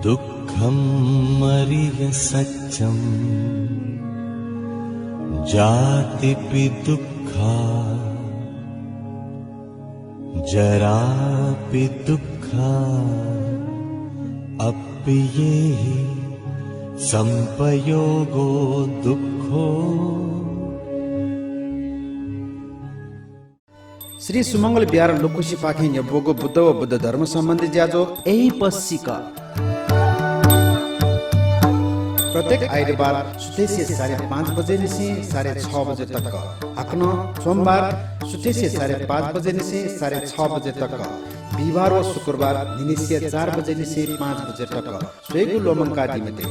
दुःखं मरिय सत्यं जातिपि दुःखा जरापि दुःखा अप्येहि संपयोगो दुःखो। श्री सुमंगल बिहार लुकुसी पाखे बोगो बुद्ध व बुद्ध धर्म सम्बन्धी ज्याजो यही पश्चिक प्रत्येक आइतबार सुतेसी 5:30 बजे निसी 6:30 बजे तक हकन सोमबार सुतेसी 5:30 बजे निसी 6:30 बजे तक बिहिबार व शुक्रबार निनिसिया 4 बजे निसी 5 बजे तक सोइगु लोमंका दिमते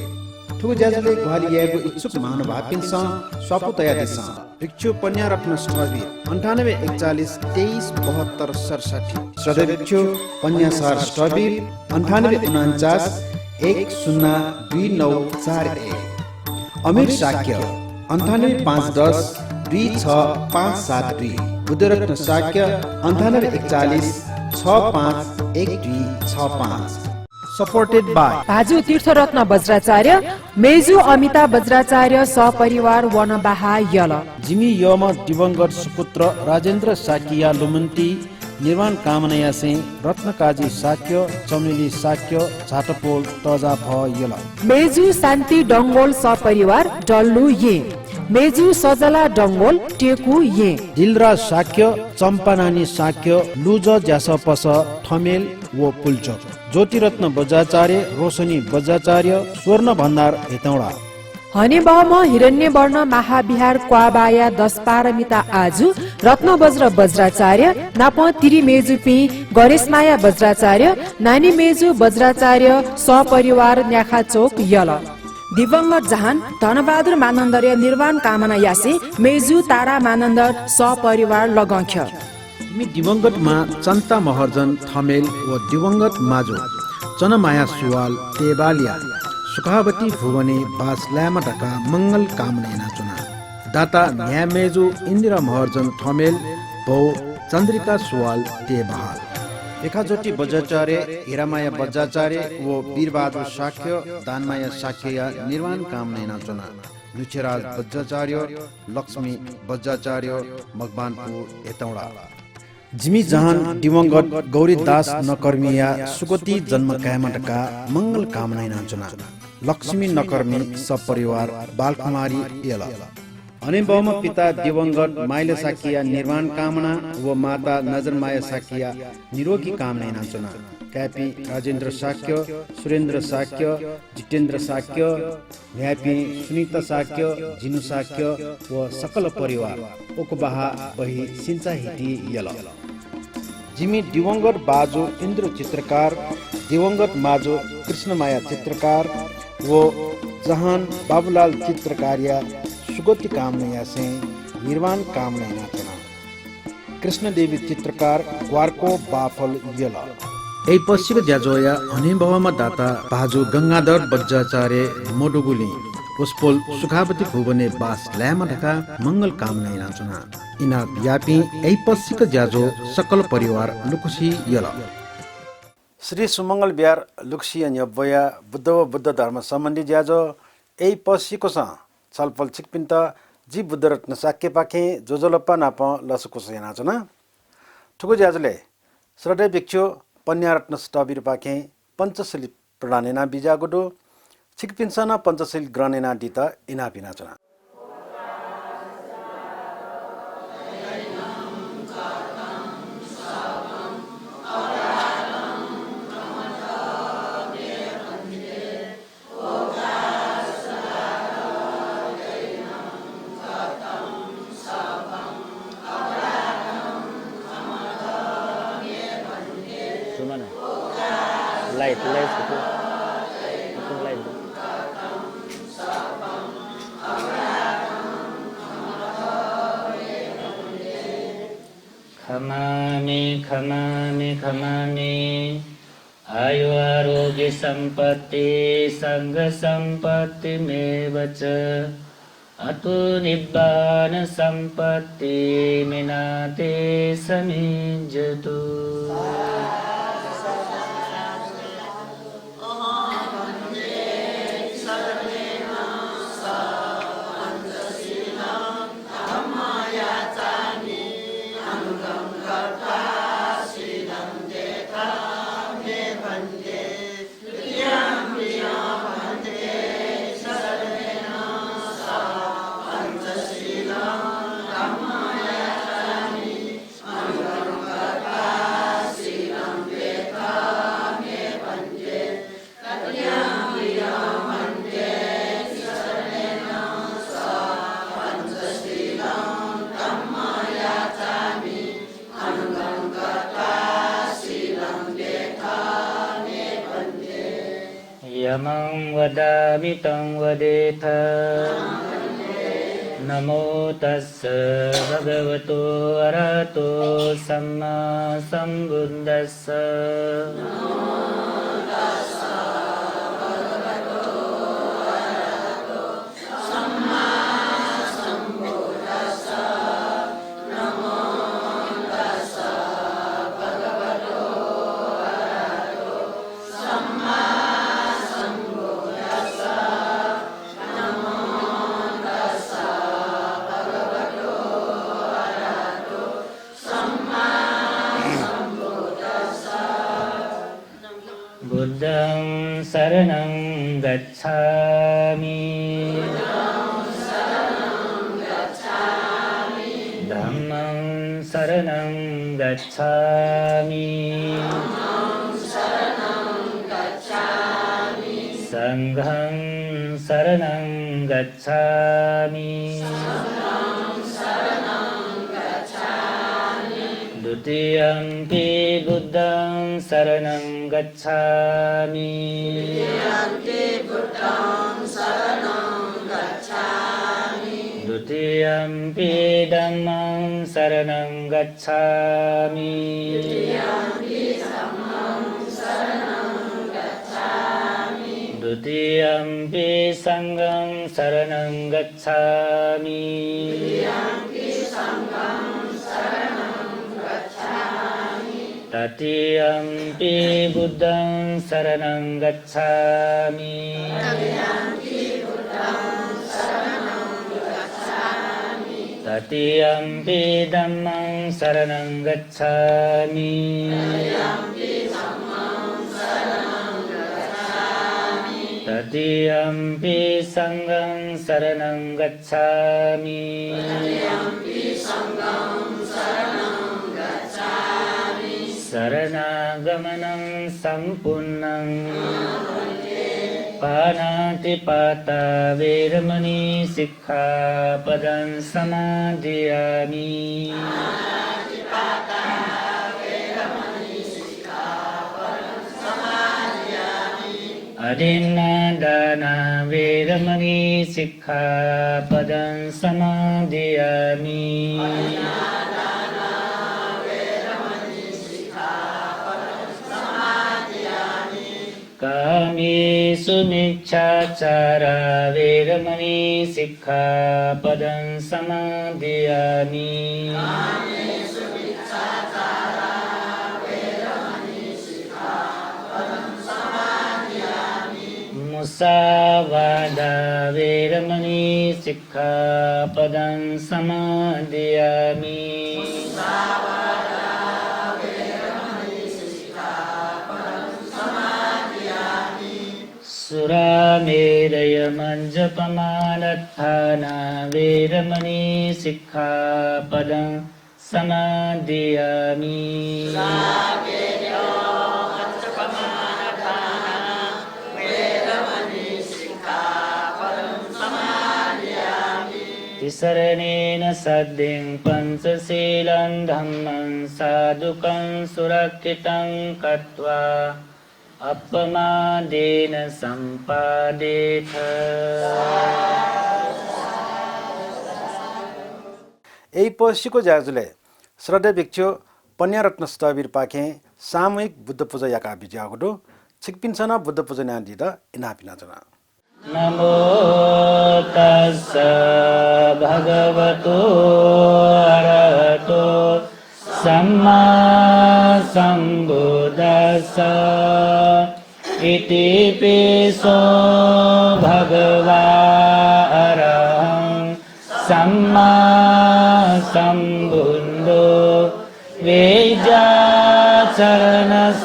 ठुगु ज्याजले ग्वालियाको इच्छुक महानुभावकिनसँग स्वापुतया दिस भिक्षु पन्या रत्न स्टबी 9841 23 72 67 श्रद्धेय भिक्षु पन्या सर स्टबी 9849 102941 अमीर शाक्य 9851 26572 बुद्धरत्न शाक्य 9841 651265 सपोर्टेड बाय भाजु तीर्थरत्न वज्राचार्य मेजु अमिता वज्राचार्य सपरिवार वनबाहा यल जिमी यम दिवंगत सुपुत्र राजेन्द्र साकिया लुमन्ती निर्माण कामनाया से रत्नकाजी साक्य चमेली साक्य झाटपोल तजा भ यल मेजु शान्ति डंगोल सपरिवार डल्लु ये मेजु सजला डंगोल टेकु ये दिलराज साक्य चम्पानानी साक्य लुज ज्यासपस ठमेल व पुल्च ज्योतिरत्न वज्राचार्य रोशनी वज्राचार्य स्वर्ण भण्डार हेतौडा हने बम हिरण्य वर्ण महाविहार क्वाबाया 10 पारमिता आजु रत्न वज्र वज्राचार्य नाप तिरी मेजु पि गणेशमाया वज्राचार्य नानी मेजु वज्राचार्य सपरिवार न्याखा चोक यल दिवंगत जहान धनबहादुर मानन्दर्य निर्वाण कामना यासी मेजु तारा मानन्दर सपरिवार लगंख्य तिमी दिवंगत मा चन्ता महर्जन थमेल व दिवंगत माजो चनमाया सुवाल तेबालिया सुखावती भुवने बास ल्यामटका मंगल कामना चुना दाता न्यामेजु इन्दिरा महर्जन थमेल भौ चन्द्रिका सुवाल तेबहाल एकाजोटी वज्राचार्य हिरामाया वज्राचार्य व वीरबहादुर शाक्य दानमाया शाक्य निर्वाण कामना चुना लुचेराज वज्राचार्य लक्ष्मी वज्राचार्य मकवानपुर हेतौडा जिमी जहान दिवंगत गौरीदास नकर्मिया सुगति जन्म कायमटका मंगल कामना नाचुना लक्ष्मी नकर्मी सपरिवार बालकुमारी यल अनि बहुम पिता दिवंगत माइले साकिया निर्माण कामना व माता नजरमाया साकिया निरोगी कामना नाचुना क्यापी राजेन्द्र साक्य सुरेन्द्र साक्य जितेन्द्र साक्य न्यापी सुनीता साक्य जिनु साक्य व सकल परिवार ओकबाहा बही सिन्चा हिटी यल जिमी दिवंगत बाजो इन्द्र चित्रकार दिवंगत माजो कृष्णमाया चित्रकार वो जहान बाबुलाल चित्रकारिया सुगति कामना से निर्वाण कामना नाचना कृष्ण देवी चित्रकार ग्वारको बाफल यल ए पश्चिम ज्याजोया अनिभवमा दाता बाजु गंगाधर वज्राचार्य मोडुगुली पुष्पोल सुखावती भुवने बास ल्यामटका मंगल कामना नाचना इना व्यापी ए पश्चिम ज्याजो सकल परिवार लुकुसी यल श्री सुमंगल बिहार लुक्सी न्यबया बुद्ध व बुद्ध धर्म सम्बन्धी ज्याजो ए पश्चिको स छलफल छिकपिन्त जी बुद्ध रत्न साक्य पाखे जोजोलप्पा नाप लसुकुस नाचना ठुको ज्याजोले श्रद्धेय भिक्षु पन्या रत्न स्टबिर पाखे पंचशली प्रणानेना बिजागुडो छिकपिन्सन पंचशली ग्रनेना दित इना पिनाचना खमामि आयु आरोग्य संपत्ति संग संपत्ति मेव च अतो निब्बान संपत्ति मिनाते समिज्जतु धम्मं वदामि तं वदेथ नमो तस्स भगवतो अरहतो सम्मा सम्बुद्दस्स बुद्धं शरणं गच्छामि धम्मं शरणं गच्छामि संघं शरणं गच्छामि द्वितीयम्पि बुद्धं शरणं गच्छामि द्वितीयम्पि धम्मं शरणं गच्छामि द्वितीयम्पि संघं शरणं गच्छामि तृतीयम्पि बुद्धं शरणं गच्छामि तृतीयम्पि धम्मं शरणं गच्छामि तृतीयम्पि संघं शरणं गच्छामि शरणागमनं सम्पूर्णं पाणातिपाता वेरमणि सिक्खापदं समादयामि अदिन्नादाना वेरमणि सिक्खापदं समादयामि कामेषु मिच्छाचारा वेरमणि सिक्खापदं समादयामि मुसावादा वेरमणि सिक्खापदं समादयामि सुरामेरय मञ्जपमानत्थाना वेरमणि सिक्खापदं समादयामि तिसरणेन सद्यं पञ्चशीलं धम्मं साधुकं सुरक्षितं कृत्वा अपमादेन सम्पादेथ यही पसिको जाजुले श्रद्धे भिक्षु पन्यारत्न स्थवीर पाखे सामूहिक बुद्ध पूजा याका बिज्यागुडो छिकपिन्छना बुद्ध पूजा न्यादिद इनापिना जना नमो तस्स भगवतो अरहतो सम्मा सम्बुद्दस्स इति पिसो भगवा अरहं सम्मा सम्बुद्धो वेदाचरण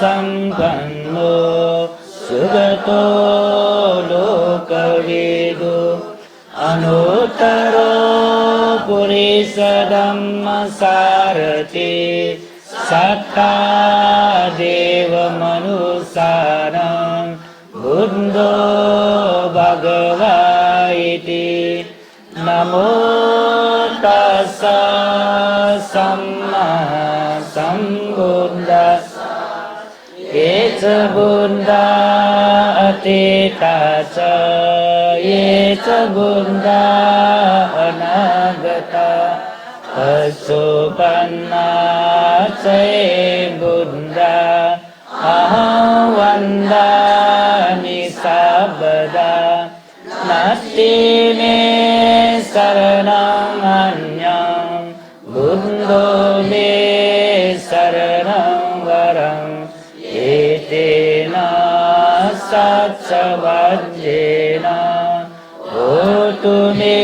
सम्पन्नो सुगतो लोकवेदो अनुत्तरो पुरुषधम्मसारथि सत्ता देवमनुसारं बुद्धो भगवा इति नमो तस्स सम्मा सम्बुद्दस्स एष बुद्धा अतीता च ये च बुद्धा अनागता पशुपन्ना च ये बुद्धा अहं वन्दामि सर्वदा नास्ति मे शरणं अन्यं बुद्धो मे शरणं वरं एतेन सत्सवज्जेन होतु मे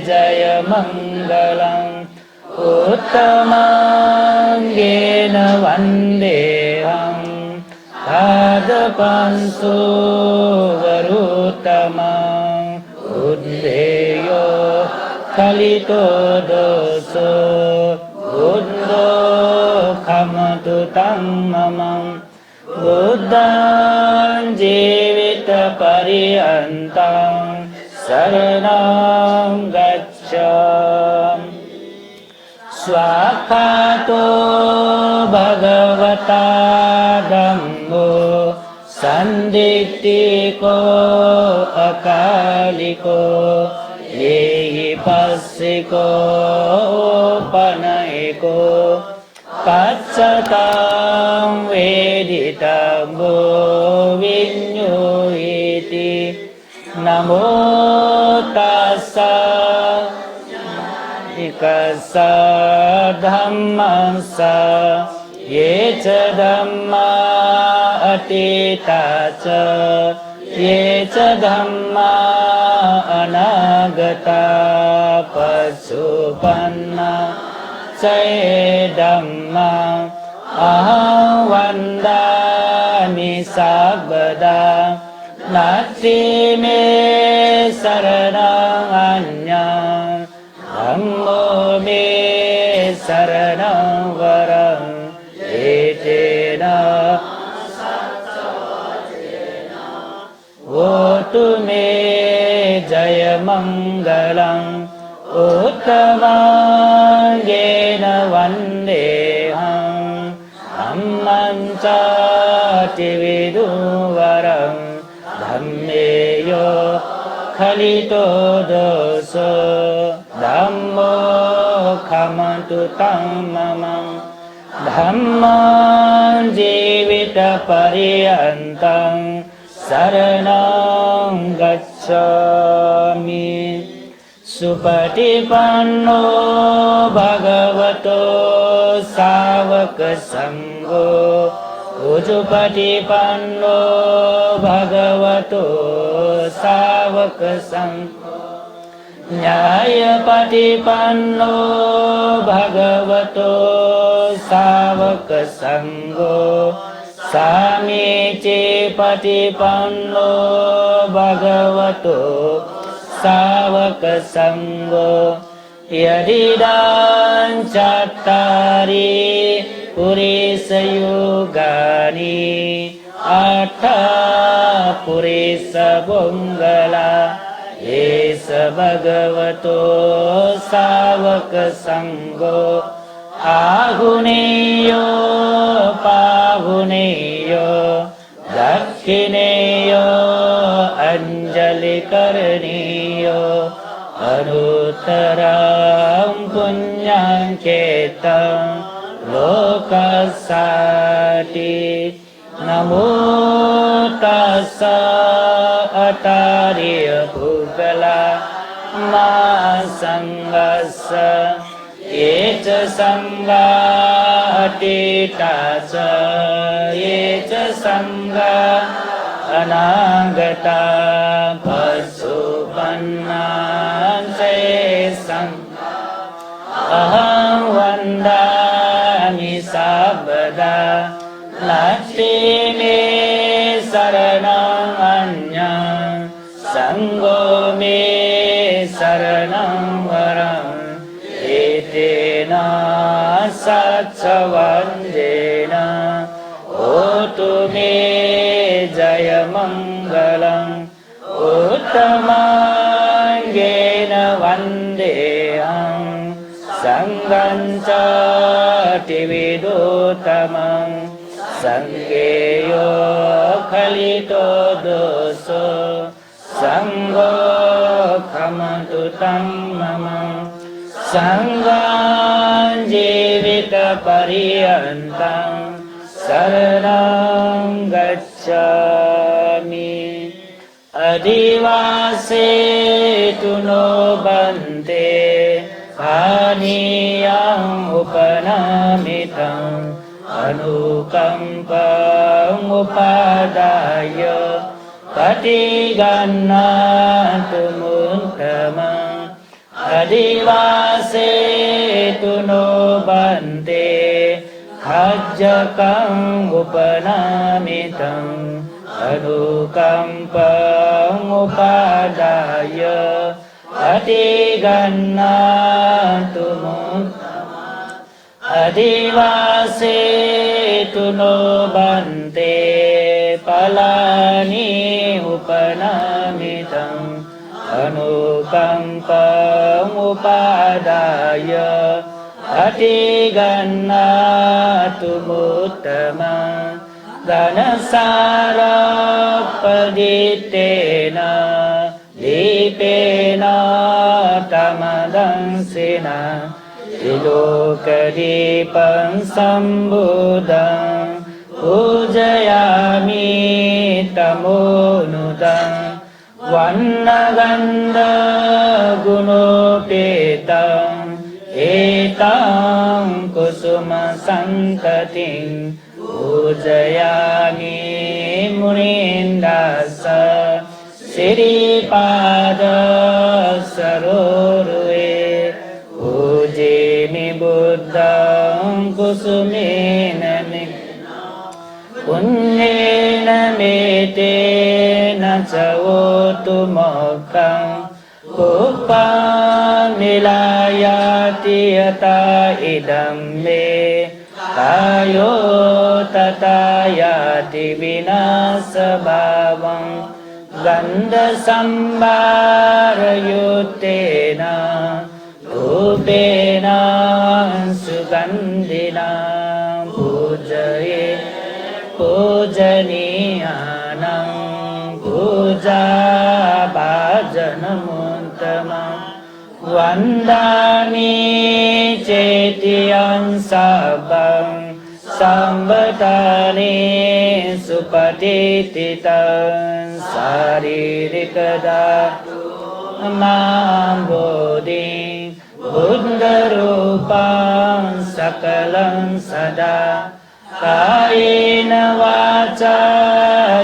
जयमङ्गलम् उत्तमाङ्गेन वन्देऽहं पादपंसो वरुत्तमम् उद्धेयो खलितो दोषो बुद्धो खमतु तं मम बुद्धं जीवितपर्यन्तं शरणं गच्छामि स्वाखातो भगवता धम्मो सन्दिट्टिको अकालिको येहि पस्सिको पनयिको पच्यतां वेदितव्यो विඤ्ञूयेति नमो तस्स इकस्स धम्मस्स ये च धम्मा अतीता च ये च धम्मा अनागता पशुपन्ना च ये धम्मा अहं वन्दामि सर्वदा नास्ति मे शरणं अन्यं धम्मो मे शरणं वरम् एतेन होतु मे जयमङ्गलम् उत्तमाङ्गेन वन्देऽहं धम्मं चातिविदुवरं धम्मेयो खलितो दोषो धम्मो खमतु तं मम धम्मं जीवितपर्यन्तं शरणं गच्छामि सुपटिपन्नो भगवतो सावकसङ्गो उजुपटिपन्नो भगवतो सावकसङ्गो न्यायपटिपन्नो भगवतो सावकसङ्गो सामीचे पटिपन्नो भगवतो सावकसङ्गो यदिदं चत्तारि पुरेशयुगानि अथ पुरेशबुङ्गला एष भगवतो सावकसङ्गो आहुनेयो पाहुनेयो दक्षिणेयो अञ्जलिकरणीयो अनुत्तरं पुण्यङ्केतं लोकसाति नमो तस्स अतार्य भूगला मा सङ्गस्स ये च सङ्गा अतीता च ये च सङ्गा अनागता पशुपन्ना च ये सङ्गा अहं वन्दामि सर्वदा नास्ति मे शरणं अन्यं सङ्गो मे शरणं वरम् एतेन सत्सवज्जेन होतु मे जयमङ्गलम् उत्तमाङ्गेन वन्देऽहं सङ्गं च तिविदोत्तमं Sangeyo khalito doso Sangho khamatu tammama Sanghan jivita pariyantam Saranam gacchami Adivase tuno bante Paniyam upanamitam Anukampam upadaya Patigannatu muntamam Adivase tuno bante Hajjakam upanamitam Anukampam upadaya Patigannatu muntamam Adivase tuno bante Palani upanamitam Anukampam upadaya Patigannatu uttamam Ganasara paditena Dipena tamadansina Ilokadipam sambudam Pujayami tamonudam Vannagandha gunopetam Etam kusuma santatim Pujayami munindasa Siripada sarorue Pujimi buddham kusumena Punyena metena cavotu mokkam Kuppam nilayati yata idam me Kayo tatayati vinasa bhavam Gandha sambara yutena Rupena sugandhina Pujaye Pujaniyanam Puja bhajanamuttamam Vandami cetiyan sabbam Sambatani supatititan Saririkadatu mambodhi Buddha rupam sakalam sada Kayena vaca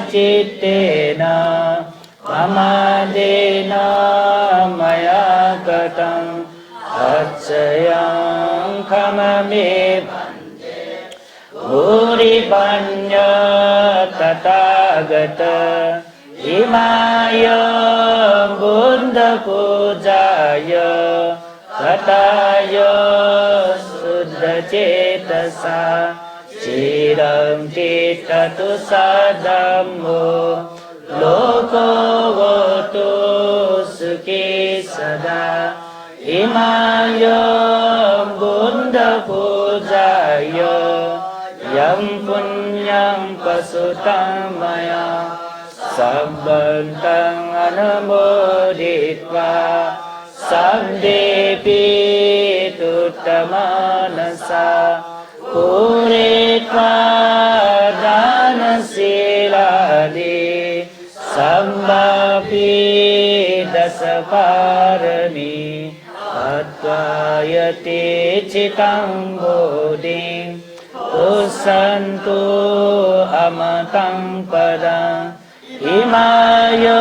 cittena Pamadena maya katam Acayam khamame Uripanya tatagata Imaya Buddha pujaya Tataya suddha cetasa Ciram citatu sadammo Loko goto sukhi sada Imaya Buddha pujaya Yam punyam pasutamaya Sabbantang anamoditva Sabdepi tuttamanasa Puritva danasiladi Sambapi dasaparami Atvayati citam bodhim Usantu amatang padang Imaya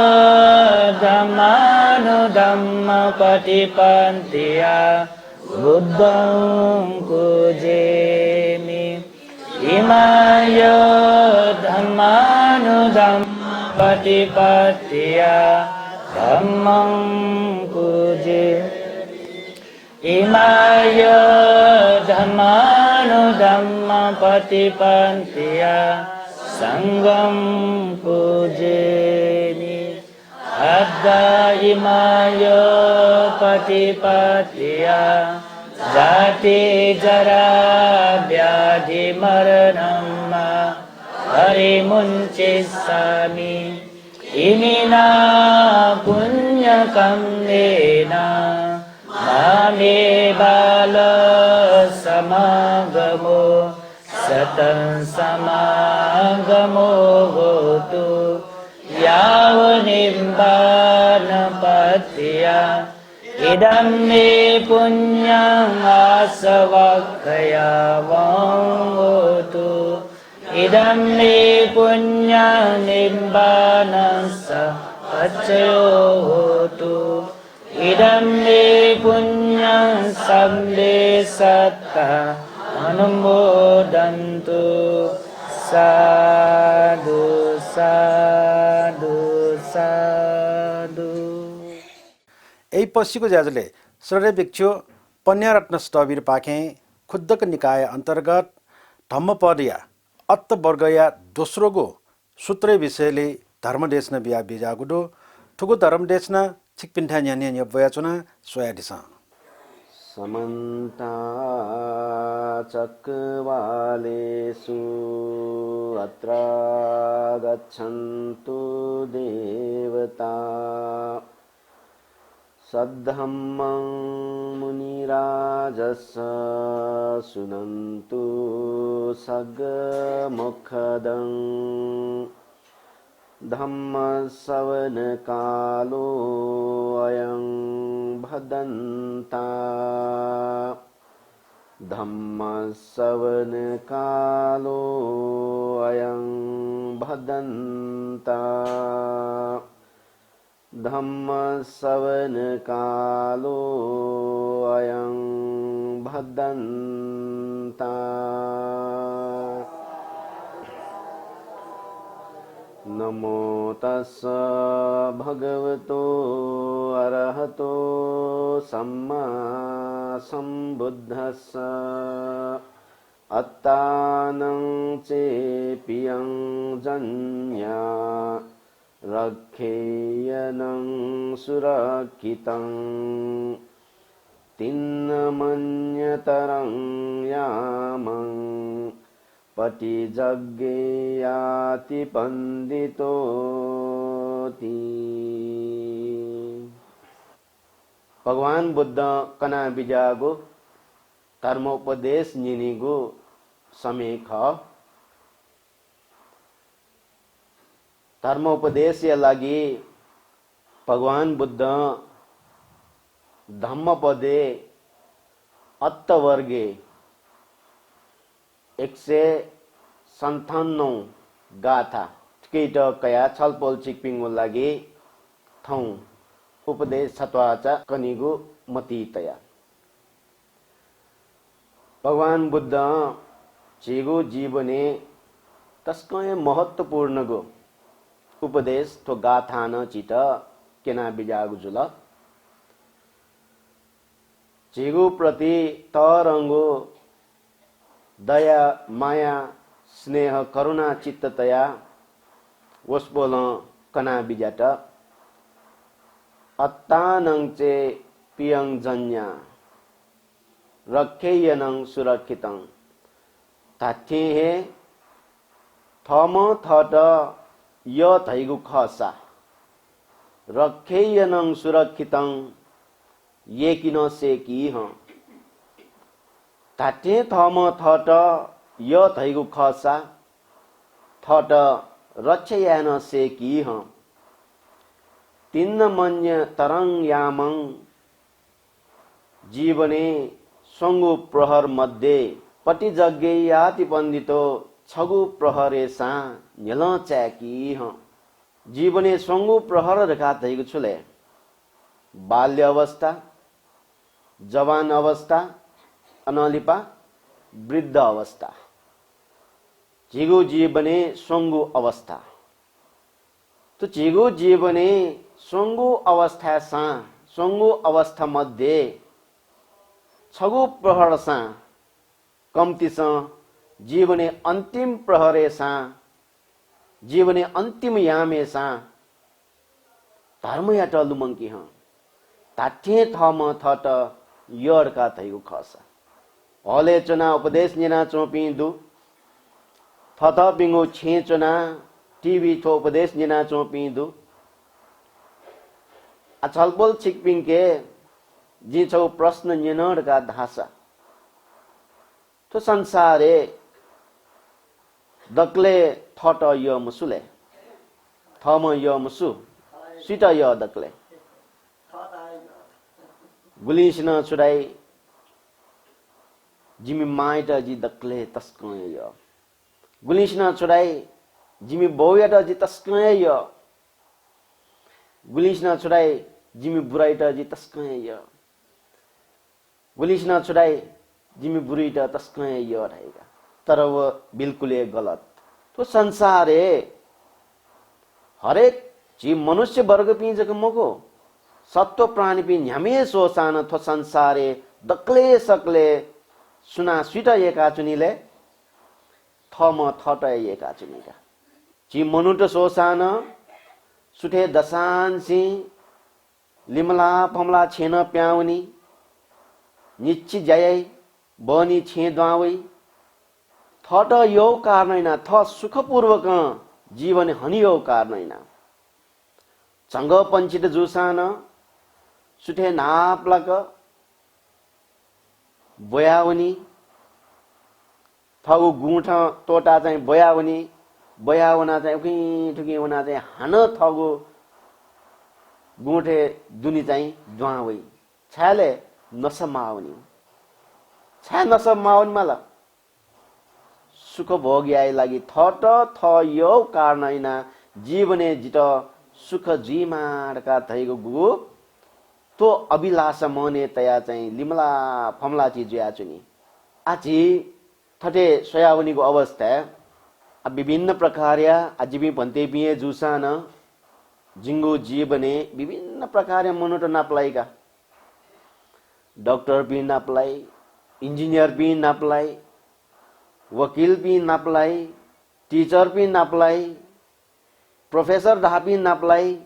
dhammanu dhamma patipantiya Buddham pujemi Imaya dhammanu dhamma patipatiya Dhammam pujemi Imaya dhammanu dhamma patipantiya Sangham pujemi Adda imaya patipatiya Jati jara vyadhi maranam परिमुञ्चिष्यामि इमिना पुण्यकम्मेन मामे बालसमागमो सतं समागमो होतु यावनिम्बानपत्या इदं मे पुण्यं आसवक्खया वोतु इदं मे पुण्यं निम्बानस्य पच्चयो होतु इदं मे पुण्यं survey सत्ता अनुमोदन्तु साधु साधु साधु। यही पछिको ज्याजले श्रय भिक्षु पन्यारत्न स्टबिर पाखे खुद्दक निकाय अन्तर्गत धम्मपदया अत्तवर्गया दोस्रोगो सूत्रै विषयले धर्मदेशना बिया बिजागुडो थुगो धर्मदेशना छिकपिन्ठा न्यान्या न्यवयाचुना सोयादिस समन्ता चक्रवालेषु अत्र गच्छन्तु देवता सद्धम्मं मुनिराजस्य शृण्वन्तु सगमुखदं धम्मश्रवणकालो अयं भदन्ता धम्मश्रवणकालो अयं भदन्ता धम्मश्रवणकालो अयं भदन्ता। नमो तस्स भगवतो अरहतो सम्मा सम्बुद्धस्स अत्तानं चेपियं जन्या रक्षेयनं सुरक्षितं तिन्नमन्यतरं यामं पतिजज्ञेयाति पंडितोति। भगवान बुद्ध कना बिजागो धर्मोपदेश निनिगो समय ख धर्मोपदेश या लागि भगवान बुद्ध धम्मपदे अत्तवर्गे 157 गाथा केट कया छलपोल चिकपिङ लागि थौ उपदेश छत्वाचा कनिगु मतितया भगवान बुद्ध चेगु जीवने तस्कय महत्वपूर्ण गो उपदेश तो गाथा न चित केना बिजागु जुल चेगु प्रति तरंगो दया माया स्नेह करुणा चित्ततया वस्पोल कना बिजाट अत्तानं चे पियं जन्या रक्षेयनं सुरक्षितं ताथे हे थम थट य थैगु खसा रक्षेयनं सुरक्षितं ये किन से की ह ताथे थम थट य थैगु खसा थट रक्षयान से की ह तिन्न मन्य तरंग यामं जीवने संगु प्रहर मध्ये पटिजज्ञे याति पंडितो छगु प्रहरेसा न्यल च्याकी ह जीवने संगु प्रहर रेखा थैगु छुले बाल्य अवस्था जवान अवस्था अनलिपा वृद्ध अवस्था जिगु जीवने संगु अवस्था तो जिगु जीवने संगु अवस्था सा संगु अवस्था मध्ये छगु प्रहर सा कम्ती सा जीवने अंतिम प्रहरे सा जीवने अंतिम यामे सा धर्म या टलुमंकी ह ताठे थम थट यडका थैगु खसा हले चना उपदेश निना चोपिदु थथ पिंगो छेचना टीवी थो उपदेश निना चो पिंदु अछलबोल छिकपिंग के जी छौ प्रश्न निनड का धासा तो संसारे दक्ले थट य मुसुले थम य मुसु सिट य दक्ले गुलिसन छुडाई जिमी माइट जी दक्ले तस्कय य गुलिसन छुडाई जिमी बौयट जी तस्कय य गुलिसन छुडाई जिमी बुराइट जी तस्कय य गुलिसन छुडाई जिमी बुरीट तस्कय य रहेगा तर वो बिल्कुल गलत तो संसार है हरेक जी मनुष्य वर्ग पी जग मको सत्व प्राणी पी न्यामे सोसान थो संसारे दक्ले सकले सुना स्वीट एका चुनिले थम थट एका चुनिका जी मनुट सोसान सुठे दसान सी लिमला फमला छेन प्याउनी निच्ची जय बनी छे द्वावै थट यो कारणैना थ सुखपूर्वक जीवन हनियो कारणैना चंग पंचित जुसान सुठे नापलक बयावनी थगु गुठ तोटा चाहिँ बयावनी बयावना चाहिँ उखी ठुकी हुना चाहिँ हान थगु गुठे दुनी चाहिँ द्वावै छाले नसमावनी छा नसमावनी मला सुख भोग्याय लागि थट थ यो कारणैना जीवने जित सुख जीमाडका थैगो गु तो अभिलाषा मने तया चाहिँ लिमला फमला चीज याचुनी आची थटे सोयावनीको अवस्था विभिन्न प्रकारया अजिबी भन्ते बिए जुसान जिंगो जीवने विभिन्न प्रकार मनोट नाप्लाइका डॉक्टर भी नाप्लाई इंजीनियर भी नाप्लाई वकील भी नाप्लाई टीचर भी नाप्लाई प्रोफेसर ढापी नाप्लाई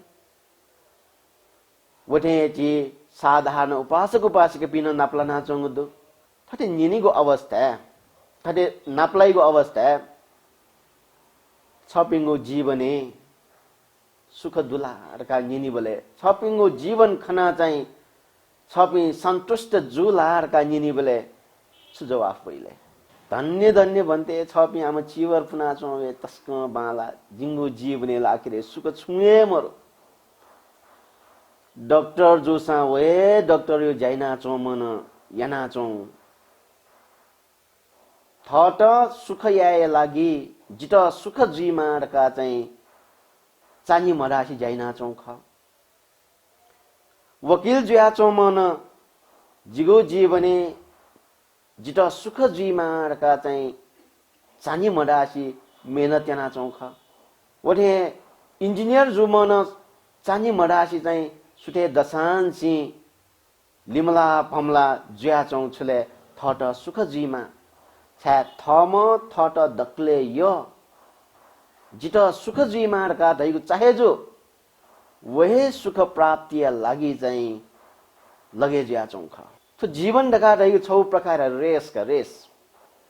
वठे ची साधारण उपासक उपासिका पिन नाप्ला नाचोंगदु थटे निनीको अवस्था थटे नाप्लाइको अवस्था छपिंगो जीवने सुख दुलारका निनी बोले छपिंगो जीवन खना चाहिँ छपि सन्तुष्ट जुलारका निनी बोले सुजवाफ पहिले धन्य धन्य भन्ते छपि आमा चिवर पुना चोवे तस्क बाला जिंगो जीवने लाखिरे सुख छुए मरो डॉक्टर जो सा वे डॉक्टर यो जाइना चो मन याना चो थट सुख याए लागि जित सुख जीमाडका चाहिँ चानी मरासी जाइना चो ख वकील जुया चो मन जिगो जीवने जित सुख जीमाडका चाहिँ चानी मरासी मेहनत याना चो ख वठे इंजीनियर जो मन चानी मरासी चाहिँ सुठे दशांसी लिमला फमला जुया चौ छले थट सुख जीमा छा थम थट दक्ले यो जित सुख जीमाडका दैगु चाहे जो वहे सुख प्राप्ति लागि चाहिँ लगे जुया चौ ख तो जीवन डका दैगु छौ प्रकार रेस का रेस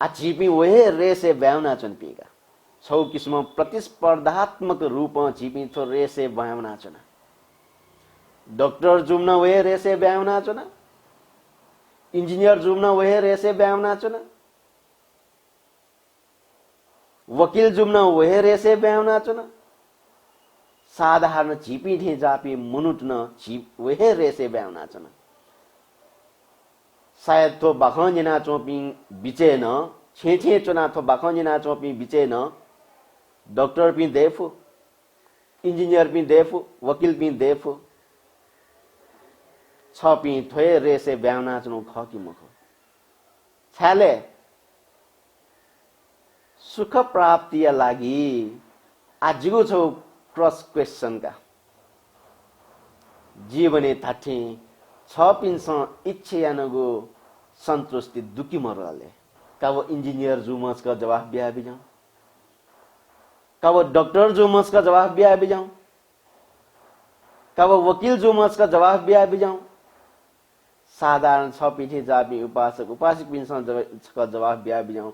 आ जीपी वहे रेसे ब्याउना चन पीगा छौ किस्म प्रतिस्पर्धात्मक रूप जीपी थो रेसे ब्याउना चना डॉक्टर जुम्न वे रेसे ब्याउना चुना इंजीनियर जुम्न वे रेसे ब्याउना चुना वकील जुम्न वे रेसे ब्याउना चुना साधारण चिपी थे जापी मुनुटन चिप वे रेसे ब्याउना चुना शायद तो बाखंजना चोपी बिचे न छे छे चुना तो बाखंजना चोपी बिचे न डॉक्टर भी देफु इंजीनियर भी देफु वकील भी देफु छपी थोए रेसे ब्याउना चुनु खकी मखो छाले सुख प्राप्ति लागि आजको छौ क्रस क्वेश्चन का जीवने थाठी छपिन्स इच्छा यानगो संतुष्टि दुखी मरले कब इंजीनियर जुमस का जवाब बिया बिजाऊ कब डॉक्टर जुमस का जवाब बिया बिजाऊ कब वकील जुमस का जवाब बिया बिजाऊ साधारण छ पीठे जापी उपासक उपासिक पिन्सन का जवाब बिया बिजाऊ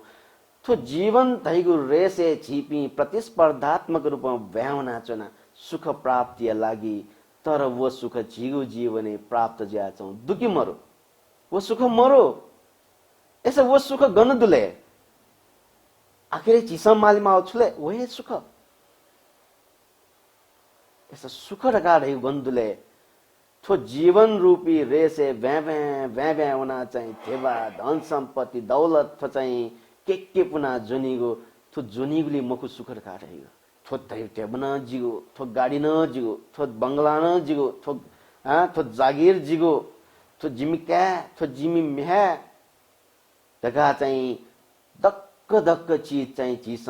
थो जीवन धैगु रेसे छिपी प्रतिस्पर्धात्मक रूपमा भ्याउना चोना सुख प्राप्तिया लागि तर वो सुख झिगु जीवने प्राप्त ज्याचौं दुखी मरो वो सुख मरो ऐसा वो सुख गन दुले आखिर चिसम मालिमा छुले वही सुख ऐसा सुख रखा रही गंदुले तो जीवन रूपी रेसे भ्या होना चाहिए थेवा धन सम्पत्ति दौलत तो चाहिए के पुना जोनीगो तो जोनीगुली मखु सुख रखा रहेगा थो थेबना जिगो थो गाड़ी न जिगो थो बंगला न जिगो थो जागीर जिगो थो जिमी क्या थो जिमी म्या दगा चाहिए दक्क चीज चाहिए चीज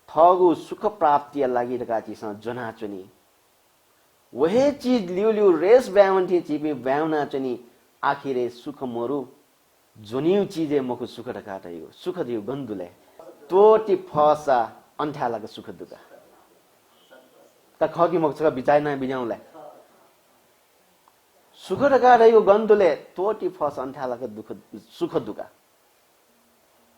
थगु सुख प्राप्ति लागि दगा चीज जना चुनी वही चीज लिउ रेस ब्याउन्थी चिपी ब्याउना चुनी आखिरे सुख मोरु जोनिउ चीजे मखु सुख रखा रहेको सुख दिउ गन्दुले तोटी फसा अन्थ्यालाको सुख दुका त खकी मक्छका बिचाइना बिजाउला सुख रखा रहेको गन्दुले तोटी फस अन्थ्यालाको दुख सुख दुका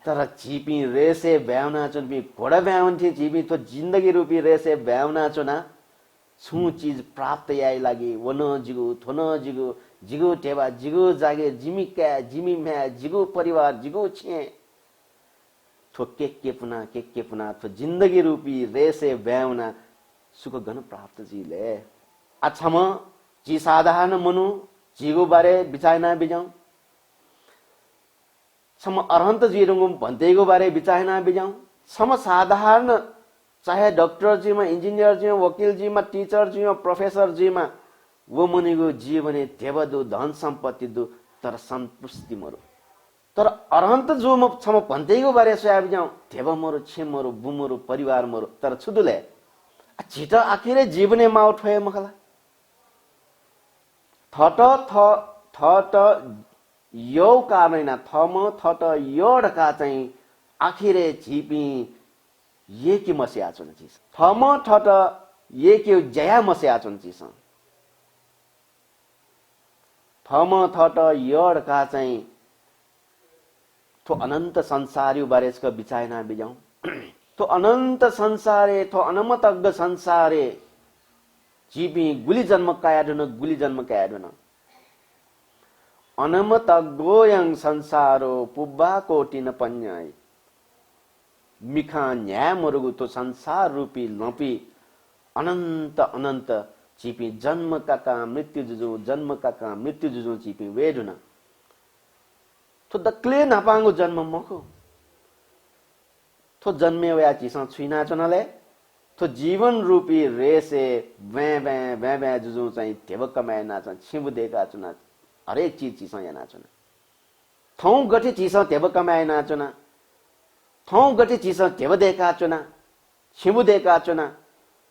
तर चिपी रेसे ब्याउना चुनी घोडा ब्याउन्थी चिपी तो जिन्दगी रूपी रेसे ब्याउना चुना छु चीज प्राप्त याई लागि वन जिगु थोन जिगु जिगु टेवा जिगु जागे जिमी क्या जिमी म्या जिगु परिवार जिगु छे थो के पुना थो जिन्दगी रूपी रेसे ब्याउना सुख गन प्राप्त जिले अच्छम जी साधारण मनु जिगु बारे बिचाइना बिजाउ सम अरहन्त जिरुंगुम भन्तेगु बारे बिचाइना बिजाउ सम साधारण चाहे डॉक्टर जी में इंजीनियर जी में वकील जी में टीचर जी में प्रोफेसर जी में वो मुनिगो जीवने देवदु धन सम्पत्ति दु तर संतुष्टि मरो तर अरहन्त जो म छम भन्तेगो बारे सोयाबि जाऊ देव मरो छे मरो बु मरो परिवार मरो तर छुदुले छिट आखिरे जीवने माउ ठोए मखला थट यो कारणैना थम थट यो ढका चाहिँ आखिरे झिपी ये की मस्या चुन चीज थम थट ये के जया मस्या चुन चीज थम थट यड का चाहिँ थो अनंत संसारियो बारे इसका बिचाइना बिजाऊ थो अनंत संसारे थो अनमतज्ञ संसारे जीवी गुली जन्म कायाडुन अनमतज्ञोयं संसारो पुब्बा कोटिन पन्याय मिखा न्याय मरुगु तो संसार रूपी लपी अनंत चिपी जन्म का मृत्यु जुजु चिपी वेदुना तो दक्ले नापांगु जन्म मखो तो जन्मे वया चिसा छुइना चनले तो जीवन रूपी रेसे वे जुजु चाहिँ देव कमायना छ छिबु देका चुना हरेक चीज चिसा याना चुना थौ गठे चिसा देव कमायना चुना थौ गठे चिसा देव देका चुना छिबु देका चुना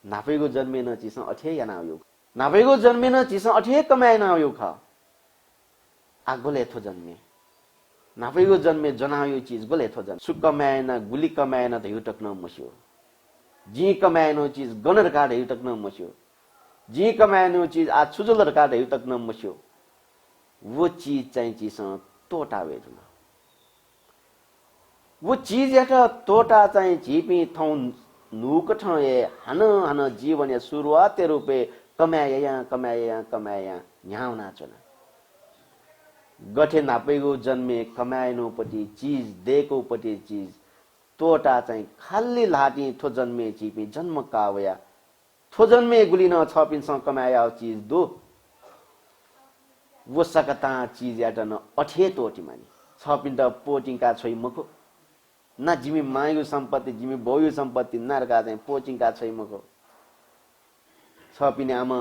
नाफेगो जन्मेन चिसा अठे याना यो नाफेगो जन्मेन चिसा अठे कमायना यो ख आगोले थो जन्मे नाफेगो जन्मे जनायो चीज गोले थो जन सुक कमायना गुली कमायना त युटक न मस्यो जी कमायनो चीज गनर काड युटक न मस्यो जी कमायनो चीज आ छुजुलर काड युटक न मस्यो वो चीज चाहिँ चिसा तोटा वेजुना वो चीज एटा तोटा चाहिँ झिपी थौ नुक ठए हन जीवन शुरुआत रूपे कमाया न्याउना चना गठे नापेगो जन्मे कमाएनो पटी चीज देको पटी चीज तोटा चाहिँ खाली लाटी थो जन्मे चिपी जन्म कावया थो जन्मे गुलिन छपिनसँग कमाया चीज दो वो सकता चीज याटा न अठे तोटी मानी छपिन त पोटिङका छोइ मखो ना जिमी मायु सम्पत्ति जिमी बोयु सम्पत्ति नरका चाहिँ पोचिङका छै मको छपिने आमा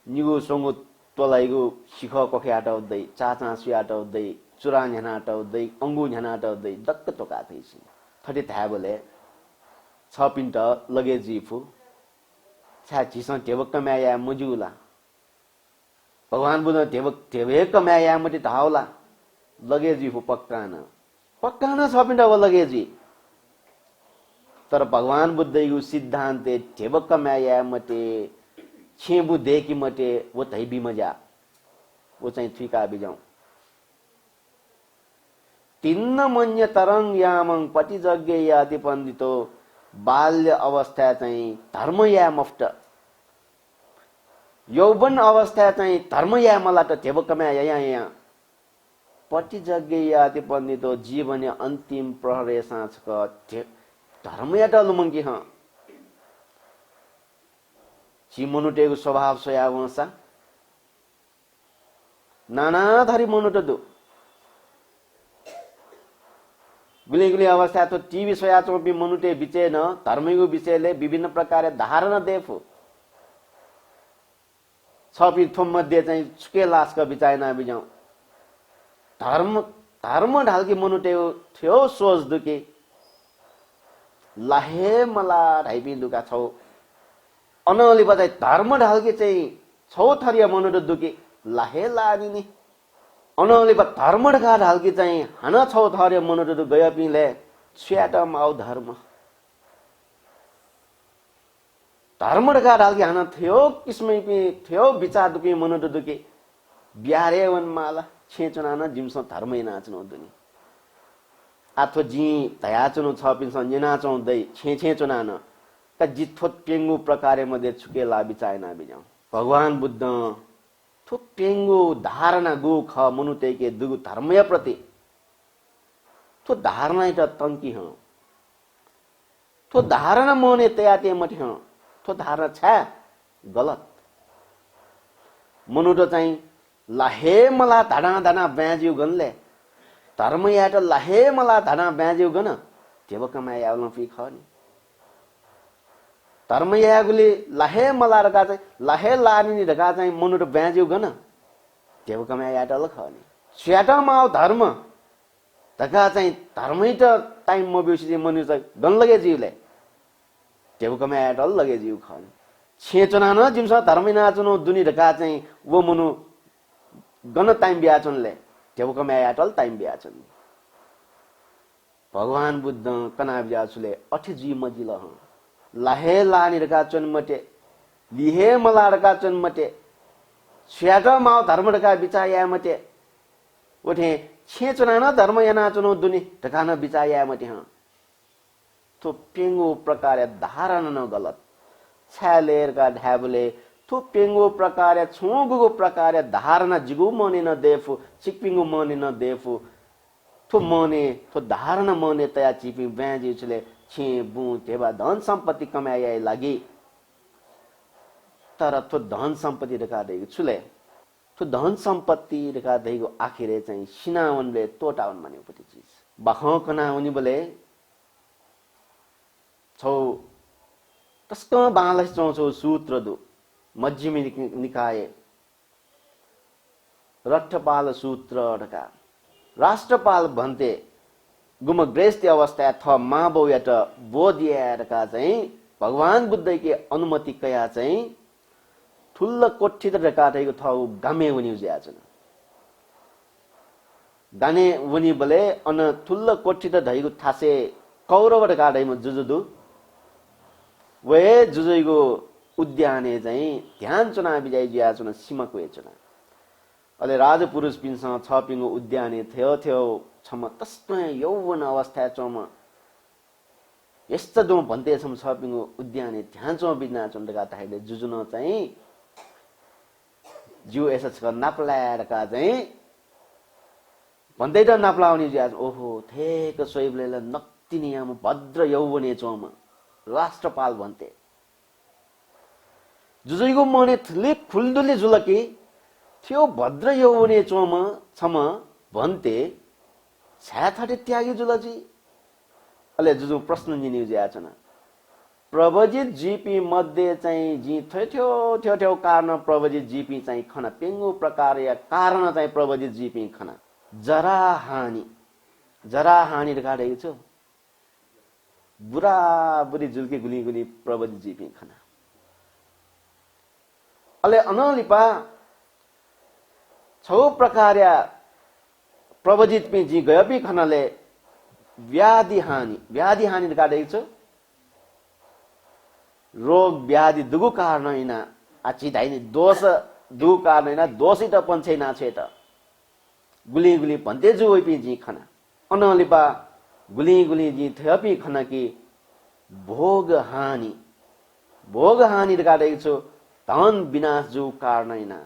निगो सोंगो तोलाइगो सिख कोखे आटाउदै चाचा सु आटाउदै चुराङ हना आटाउदै अंगु हना आटाउदै दक्क तोका थैछि थटे थाबले छपिन त लगे जीफु छा जिस टेवक कमाया मुजुला भगवान बुद्ध टेवक कमाया मति धाउला लगे जीफु पक्कान छपिन त लगे जी तर भगवान बुद्धको सिद्धान्त टेवक कमाया मते छेबु देखि मते वो तै बिमजा वो चाहिँ थुका बिजाउ तिन्न मन्य तरंग यामङ पटिजज्ञ याति पण्डितो बाल्य अवस्था चाहिँ धर्म या मफ्ट यौवन अवस्था चाहिँ धर्म या मलाट ढेबकमा या पटिजज्ञ याति पण्डितो जीवन अन्तिम प्रहरे साँचको धर्म या डलुमङ्गी हाँ ची मनुटेको स्वभाव सोया वंसा नाना थरी मनुट दु गुली गुली अवस्था तो टीवी सोया चौपी मनुटे बिचे न धर्मको विषयले विभिन्न प्रकार धारणा देफु छपी थोम मध्ये चाहिँ छुके लासका बिचाइना बिजाउ धर्म ढालकी मनुटे थियो सोच दुके लाहे मला ढाइपी लुका छौ अनली बजाई धर्म ढालकी चाहिँ छौ थरिया मनुटे दुके लाहे लानी नि अनली बा धर्म ढालकी चाहिँ हाना छौ थरिया मनुटे गय पिले स्याटम आउ धर्म ढालकी हाना थियो किस्मै पि थियो विचार दुके मनुटे दुके ब्यारे वन माला छेचना न जिमस धर्मै नाच्नु दुनी आथो जी तयाचुनु छ पिन्छ निनाचौ दै छे चुना न का जिथोत पेंगु प्रकारे मध्ये छुके ला बिचायना बिजाउ भगवान बुद्ध थो पेंगु धारणा गु ख मनुते के दुगु धर्मय प्रति थो धारणा त तंकी ह थो धारणा मोने तयाते मठ ह थो धारणा छ गलत मनुट चाहिँ लाहे मला धाना धाना ब्याज्यु गनले धर्म याट लाहे मला धाना ब्याज्यु गन देवकमा याउन फी खनी धर्म यागुली लाहे मला रका चाहिँ लाहे लानी रका चाहिँ मनुट ब्याज्यु गन देवकमा याट ल खनी स्याटमा धर्म तका चाहिँ धर्मै त टाइम मोबिसी मनु चाहिँ गन लगे जीवले देवकमा याट लगे जीव खनी छेचना न जिमसा धर्मै नाचुनो दुनी रका चाहिँ वो मनु गन टाइम बियाचनले देवकमा याटल टाइम बियाचन भगवान बुद्ध कना बियाचुले अठे जी मजिल ह लाहे लानी रका चनमटे लिहे मला रका चनमटे स्याट माउ धर्म रका बिचाया मटे उठे छेचना न धर्म याना चुनो दुनी रका न बिचाया मटे ह तो पेंगो प्रकार धारण न गलत छालेर का ढाबले थो पेंगो प्रकार छोगुगो प्रकार धारणा जिगु मने न देफु चिकपिंगु मने न देफु थो मने थो धारणा मने तया चिपि ब्याजी छले छे बु तेबा धन सम्पत्ति कमाए लागि तर थो धन सम्पत्ति रका देगु छुले थो धन सम्पत्ति रका देगु आखिरे चाहिँ सिनावनले तोटावन माने उपति चीज बखौ कना उनी बोले छौ तस्क बालस चौचौ सूत्र दु मध्यमी निकाय रट्ठपाल सूत्र ढका राष्ट्रपाल भन्ते गुम ग्रेस्ती अवस्था थ माबौयाट बोधियारका चाहिँ भगवान बुद्धकै अनुमति कया चाहिँ ठुल्ल कोठी ढका थैको थौ गामे उनी ज्याचन गाने उनी बले अन ठुल्ल कोठी त धैको थासे कौरव ढका दैम जुजुदु वे जुजुइगो उद्याने चाहिँ ध्यान चुना बिजाइ जिया चुना सीमाको एचना अले राजपुरुष पिन्छ छपिङो उद्याने थियो थियो छम तस्मै यौवन अवस्था चोम यस्ता दो भन्ते छम छपिङो उद्याने ध्यान चो बिना चण्डका ताइले जुजुन चाहिँ जिउ एसच क नाप्लाएर का चाहिँ भन्दै त नाप्लाउने जिया ओहो थेक सोइबले नक्तिनियाम भद्र यौवने चोम राष्ट्रपाल भन्ते जुजुइगो मने थले फुलदुले जुलकी थियो भद्र यौवने चोम छम भन्ते छाथाटे त्यागी जुलजी अले जुजु प्रश्न जिनि ज्याचना प्रवजित जीपी मध्ये चाहिँ जी थियो थियो थियो कारण प्रवजित जीपी चाहिँ खना पेंगु प्रकार या कारण चाहिँ प्रवजित जीपी खना जरा हानि रेखाडेको छु बुरा बुरी जुल्के गुली गुली प्रवजित जीपी खना अले अनलिपा छौ प्रकारया प्रवजित पे जी गयपी खनाले व्याधि हानि रेखाडेको छु रोग व्याधि दुगु कारण हैन आछि धाइने दोष दुगु कारण हैन दोषित पन्छै ना छेट गुली गुली भन्ते जु ओइ पिजी खना अनलिपा गुली गुली जी थपी खनकी भोग हानि गाडेको छु धन विनाश जो कारणैना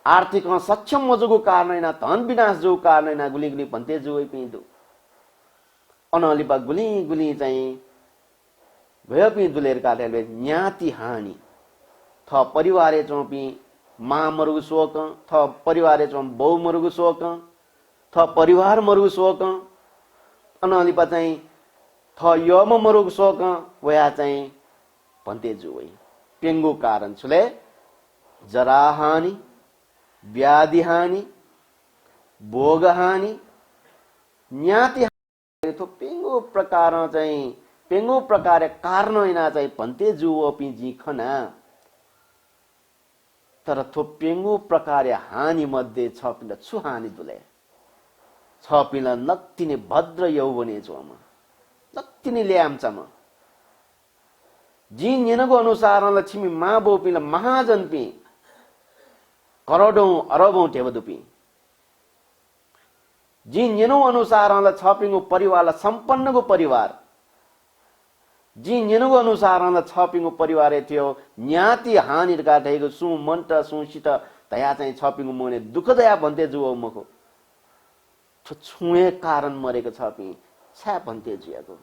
आर्थिक सक्षम मजुको कारणैना धन विनाश जो कारणैना गुली गुली भन्ते जो पिदु अनलिपा गुली गुली चाहिँ भयो पि दुलेर काटेले न्याति हानि थ परिवारे चोपी मा मरुगु शोक थ परिवारे चोम बौ मरुगु शोक थ परिवार मरुगु शोक अनलिपा चाहिँ थ यम मरुगु शोक वया चाहिँ भन्ते जुवै पेंगु कारण छुले जरा हानि व्याधि हानि भोग हानि न्याति हानि थो पेंगु प्रकार चाहिँ पेंगु प्रकार कारण इना चाहिँ भन्ते जुवो पिजी खना तर थो पेंगु प्रकार हानि मध्ये छ पिल छु हानि दुले छ पिल नक्तिने भद्र यौवने जोमा नक्तिने ल्यामचमा जी नेनको अनुसार लक्ष्मी मा बोपिल महाजन पि करोडौं अरबौं टेवदुपि जी नेनो अनुसार ल छपिङको परिवार सम्पन्नको परिवार जी नेनको अनुसार ल छपिङको परिवार थियो न्याति हानि गाठेको सु मन्ट सुसित दया चाहिँ छपिङको मने दुःख दया भन्ते जुओ मको छुए कारण मरेको छपि छ्या भन्ते जियाको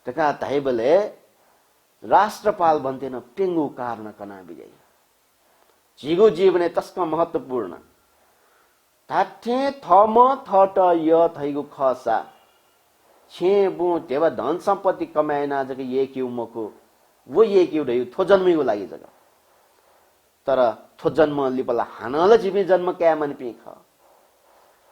तका धाइबले राष्ट्रपाल भन्तेन पेंगु कारण कना बिजय जीगो जीवने तस्क महत्वपूर्ण थाठे थम थट य थैगु खसा छे बु देव धन सम्पत्ति कमाएना जके ये क्यु मको वो ये क्यु दै थो जन्मेको लागि जगा तर थो जन्म लिपला हानल जिबे जन्म क्या मन पि ख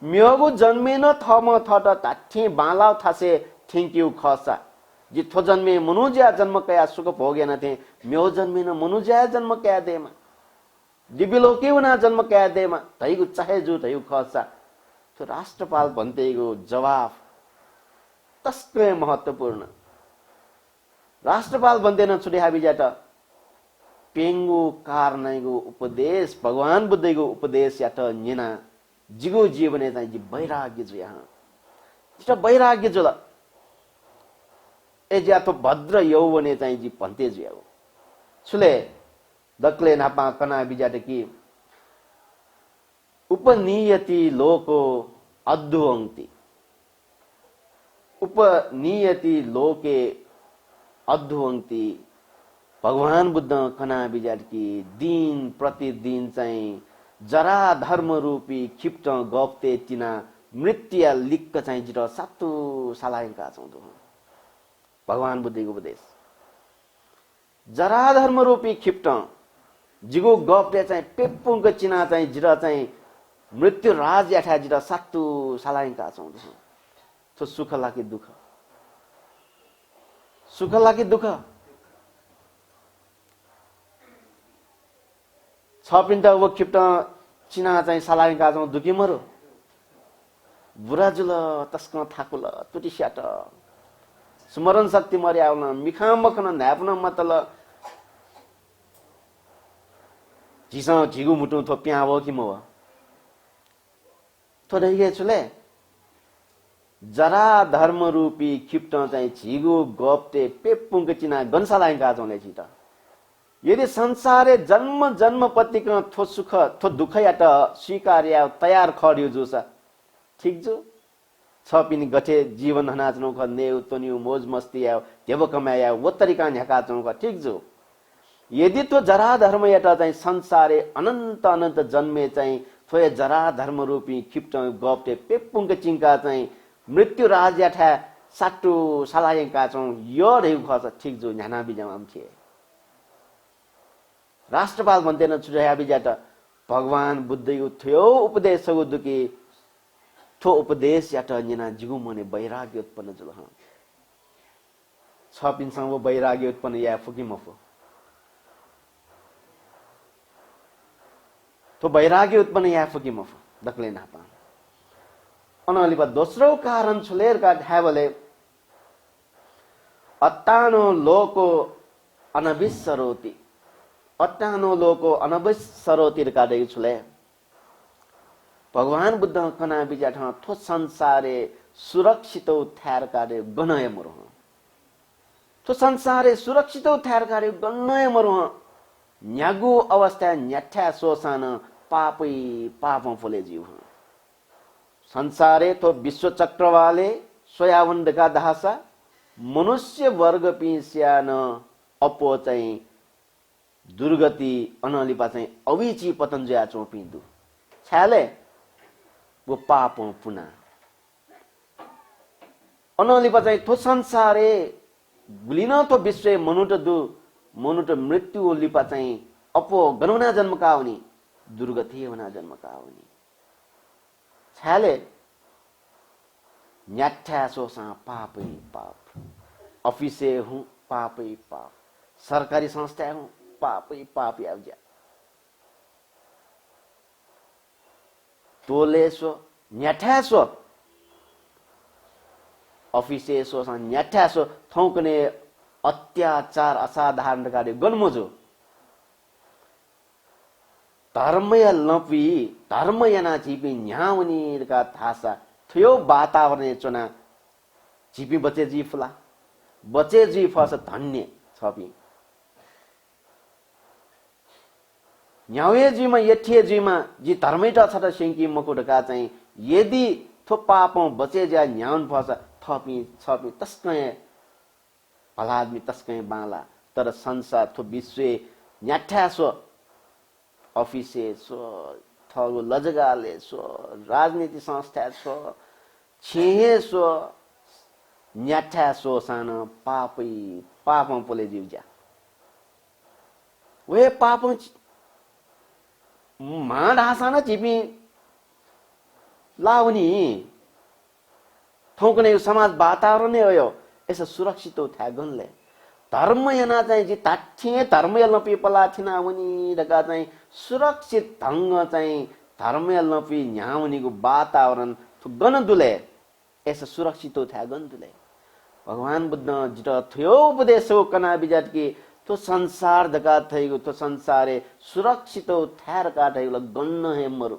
म्योगु जन्मेन थम थट थाठे बाला थासे थैंक यू खसा जी थो जन्मे मनुज्या जन्म कया सुख भोगेन थे म्यो जन्मेन मनुज्या जन्म क्या देमा दिबिलो के उना जन्म क्या देमा तैगु चाहे जो तैगु खसा तो राष्ट्रपाल भन्तेगु जवाफ तस्कै महत्वपूर्ण राष्ट्रपाल भन्दैन छुटे हाबिजाट पेंगु कारणैगु उपदेश भगवान बुद्धैगु उपदेश यात नेना जिगु जीवने चाहिँ जी वैराग्य जो यहाँ छिटो वैराग्य जो ए ज्या तो भद्र यौवने चाहिँ जी भन्ते जो छुले दक्ले नापा कना बिजाट कि उपनियति लोको अद्वंति उपनियति लोके अद्वंति भगवान बुद्ध कना बिजाट कि दिन प्रतिदिन चाहिँ जरा धर्म रूपी क्षिप्त गप्ते तिना मृत्य लिक्क चाहिँ जिर सातु सालायका चौधो भगवान बुद्धको उपदेश जरा धर्म रूपी क्षिप्त जिगो गप्ते चाहिँ पेपुङको चिना चाहिँ जिर चाहिँ मृत्यु राज याठा जिर सातु सालायका चौधो तो सुख लागि दुःख सुख लागि दुःख छ पिन्टा वो क्षिप्त चिना चाहिँ सालाइन गाजौं दुखी मरो बुराजुल तस्क थाकुल तुटिस्याट स्मरण शक्ति मरि आउन मिखाम मखन न्याप्न मतल झिस झिगु मुटु थो प्याव कि मव थो दैगे छुले जरा धर्म रूपी क्षिप्त चाहिँ झिगु गप्ते पेपुङ चिना गन्सालाइन गाजौंले छिट यदि संसारे जन्म जन्म पतिक थो सुख थो दुख याट स्वीकार्य तयार खड्यो जो छ ठीक जो छ पिनि गठे जीवन हनाचनो ख नेउ तन्यु मोज मस्ती आयो देव कमाया वो तरिका न्याका चौ ठीक जो यदि तो जरा धर्म याट चाहिँ संसारे अनन्त अनन्त जन्मे चाहिँ थोय जरा धर्म रूपी क्षिप्त गप्ते पेपुङ चिंका चाहिँ मृत्यु राज याठा साटु सालायका चौ यो रेउ खस ठीक जो न्याना बिजाम थिए राष्ट्रपाल भन्दैन छुट्या बिजाट भगवान बुद्धको थियो उपदेश दुकी थो उपदेश याट निना जिगु मने वैराग्य उत्पन्न जुल ह छ पिनसँग वो वैराग्य उत्पन्न या फुकी मफो तो वैराग्य उत्पन्न या फुकी मफो दक्ले नापा अनलिपा दोस्रो कारण छुलेर का ढाबले अत्तानो लोको अनविस्सरोति अट्टानो लोको अनविस्सरोतिर कादै छुले भगवान बुद्ध कना बिजा ठ थो संसारे सुरक्षित थ्यार कार्य गनय मरो थो संसारे सुरक्षित थ्यार कार्य गनय मरो न्यागु अवस्था न्याठ्या सोसान पापै पापं फले जीव संसारे तो विश्व चक्रवाले सोयावंड का दहासा मनुष्य वर्ग पिस्यान अपो चाहिँ दुर्गति अनलिपा चाहिँ अविची पतन जया चोपिन्दु छ्याले वो पापं पुना अनलिपा चाहिँ थो संसारे गुलिन तो विश्व मनुट मृत्यु लिपा चाहिँ अपो गनौना जन्मका हुनी दुर्गति होना जन्मका हुनी छ्याले न्याठ्या सोसा पापै पाप ऑफिसे हूँ पापै पाप सरकारी संस्था हूँ पापै पाप आउजा तोले सो न्याठ्या सो ऑफिसे सो न्याठ्या सो थौकने अत्याचार असाधारण कार्य गन्मोजो धर्मय लपी धर्मयना चिपी न्याउनी का थासा थियो वातावरण चुना चिपी बचे जी फला बचे जी फस धन्य छपी न्याउए जीमा यठिए जीमा जी धर्मैटा छट सेंकी मकुडका चाहिँ यदि थो पापौं बचे जा न्याउन फस थपी छपी तस्कै भला आदमी तस्कै बाला तर संसार थो विश्व न्याठ्या सो ऑफिसे सो थगो लजगाले सो राजनीति संस्था सो छेहे सो न्याठ्या सो सानो पापै पापं पोले जीवजा वे पापं माढासान चिपी लाउनी थौकने समाज वातावरण नै हो यसो सुरक्षित थ्या गनले धर्म याना चाहिँ जी ताठ्ये धर्म यलपी पला थिना वनी रका चाहिँ सुरक्षित ढंग चाहिँ धर्म यलपी न्याउनीको वातावरण थु गन दुले यसो सुरक्षित थ्या गन दुले भगवान बुद्ध जित थियो उपदेशो कना बिजात कि तो संसार दका थैगो तो संसारे सुरक्षित थ्यार काटैगो गन्न हे मरु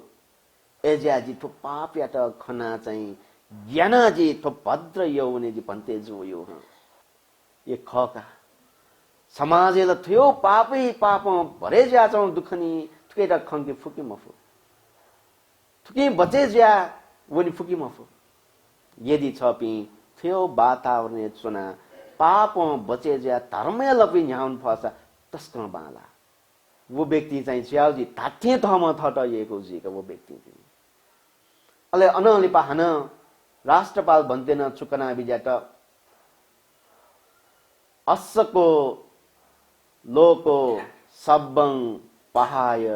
एज्या जी थो पाप याट खना चाहिँ ज्ञाना जी थो भद्र यौने जी भन्ते जो यो ये खका समाजले थियो पापै पाप भरे ज्या चौ दुखनी थुकेटा खंके फुकी मफु थुकी बचे ज्या वनी फुकी मफु यदि छपी थियो वातावरण चुना पाप बचे ज्या धर्मय लपी न्याउन फसा तस्क बाला वो व्यक्ति चाहिँ च्याउजी ताठे थम थटएको जीको वो व्यक्ति चाहिँ अले अनलि पाहन राष्ट्रपाल भन्दैन चुकना बिजाट अस्सको लोको सब्बं पहाय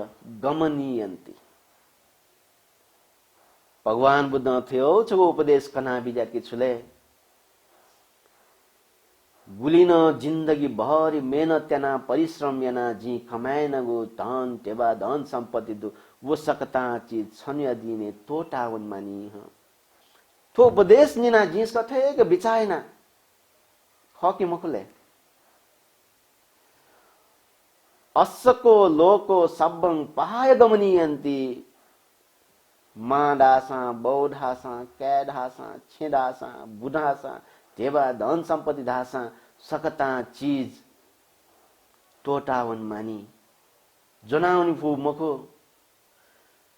गमनीयन्ति भगवान बुद्ध थियो छगो उपदेश कना बिजाट कि छुले गुलिन जिन्दगी भरि मेहनत याना परिश्रम याना जी कमाएन गो धन टेबा धन सम्पत्ति दु वो सकता चीज छन्या दिने तोटा वन मानी ह थो उपदेश निना जिस कथे के बिचाएना खकी मखुले अस्सको लोको सब्बं पहाय गमनीयन्ति माडासा बौढासा कैढासा छेडासा बुढासा देवा धन सम्पत्ति धासा सकता चीज टोटावन मानी जनाउनी फु मखो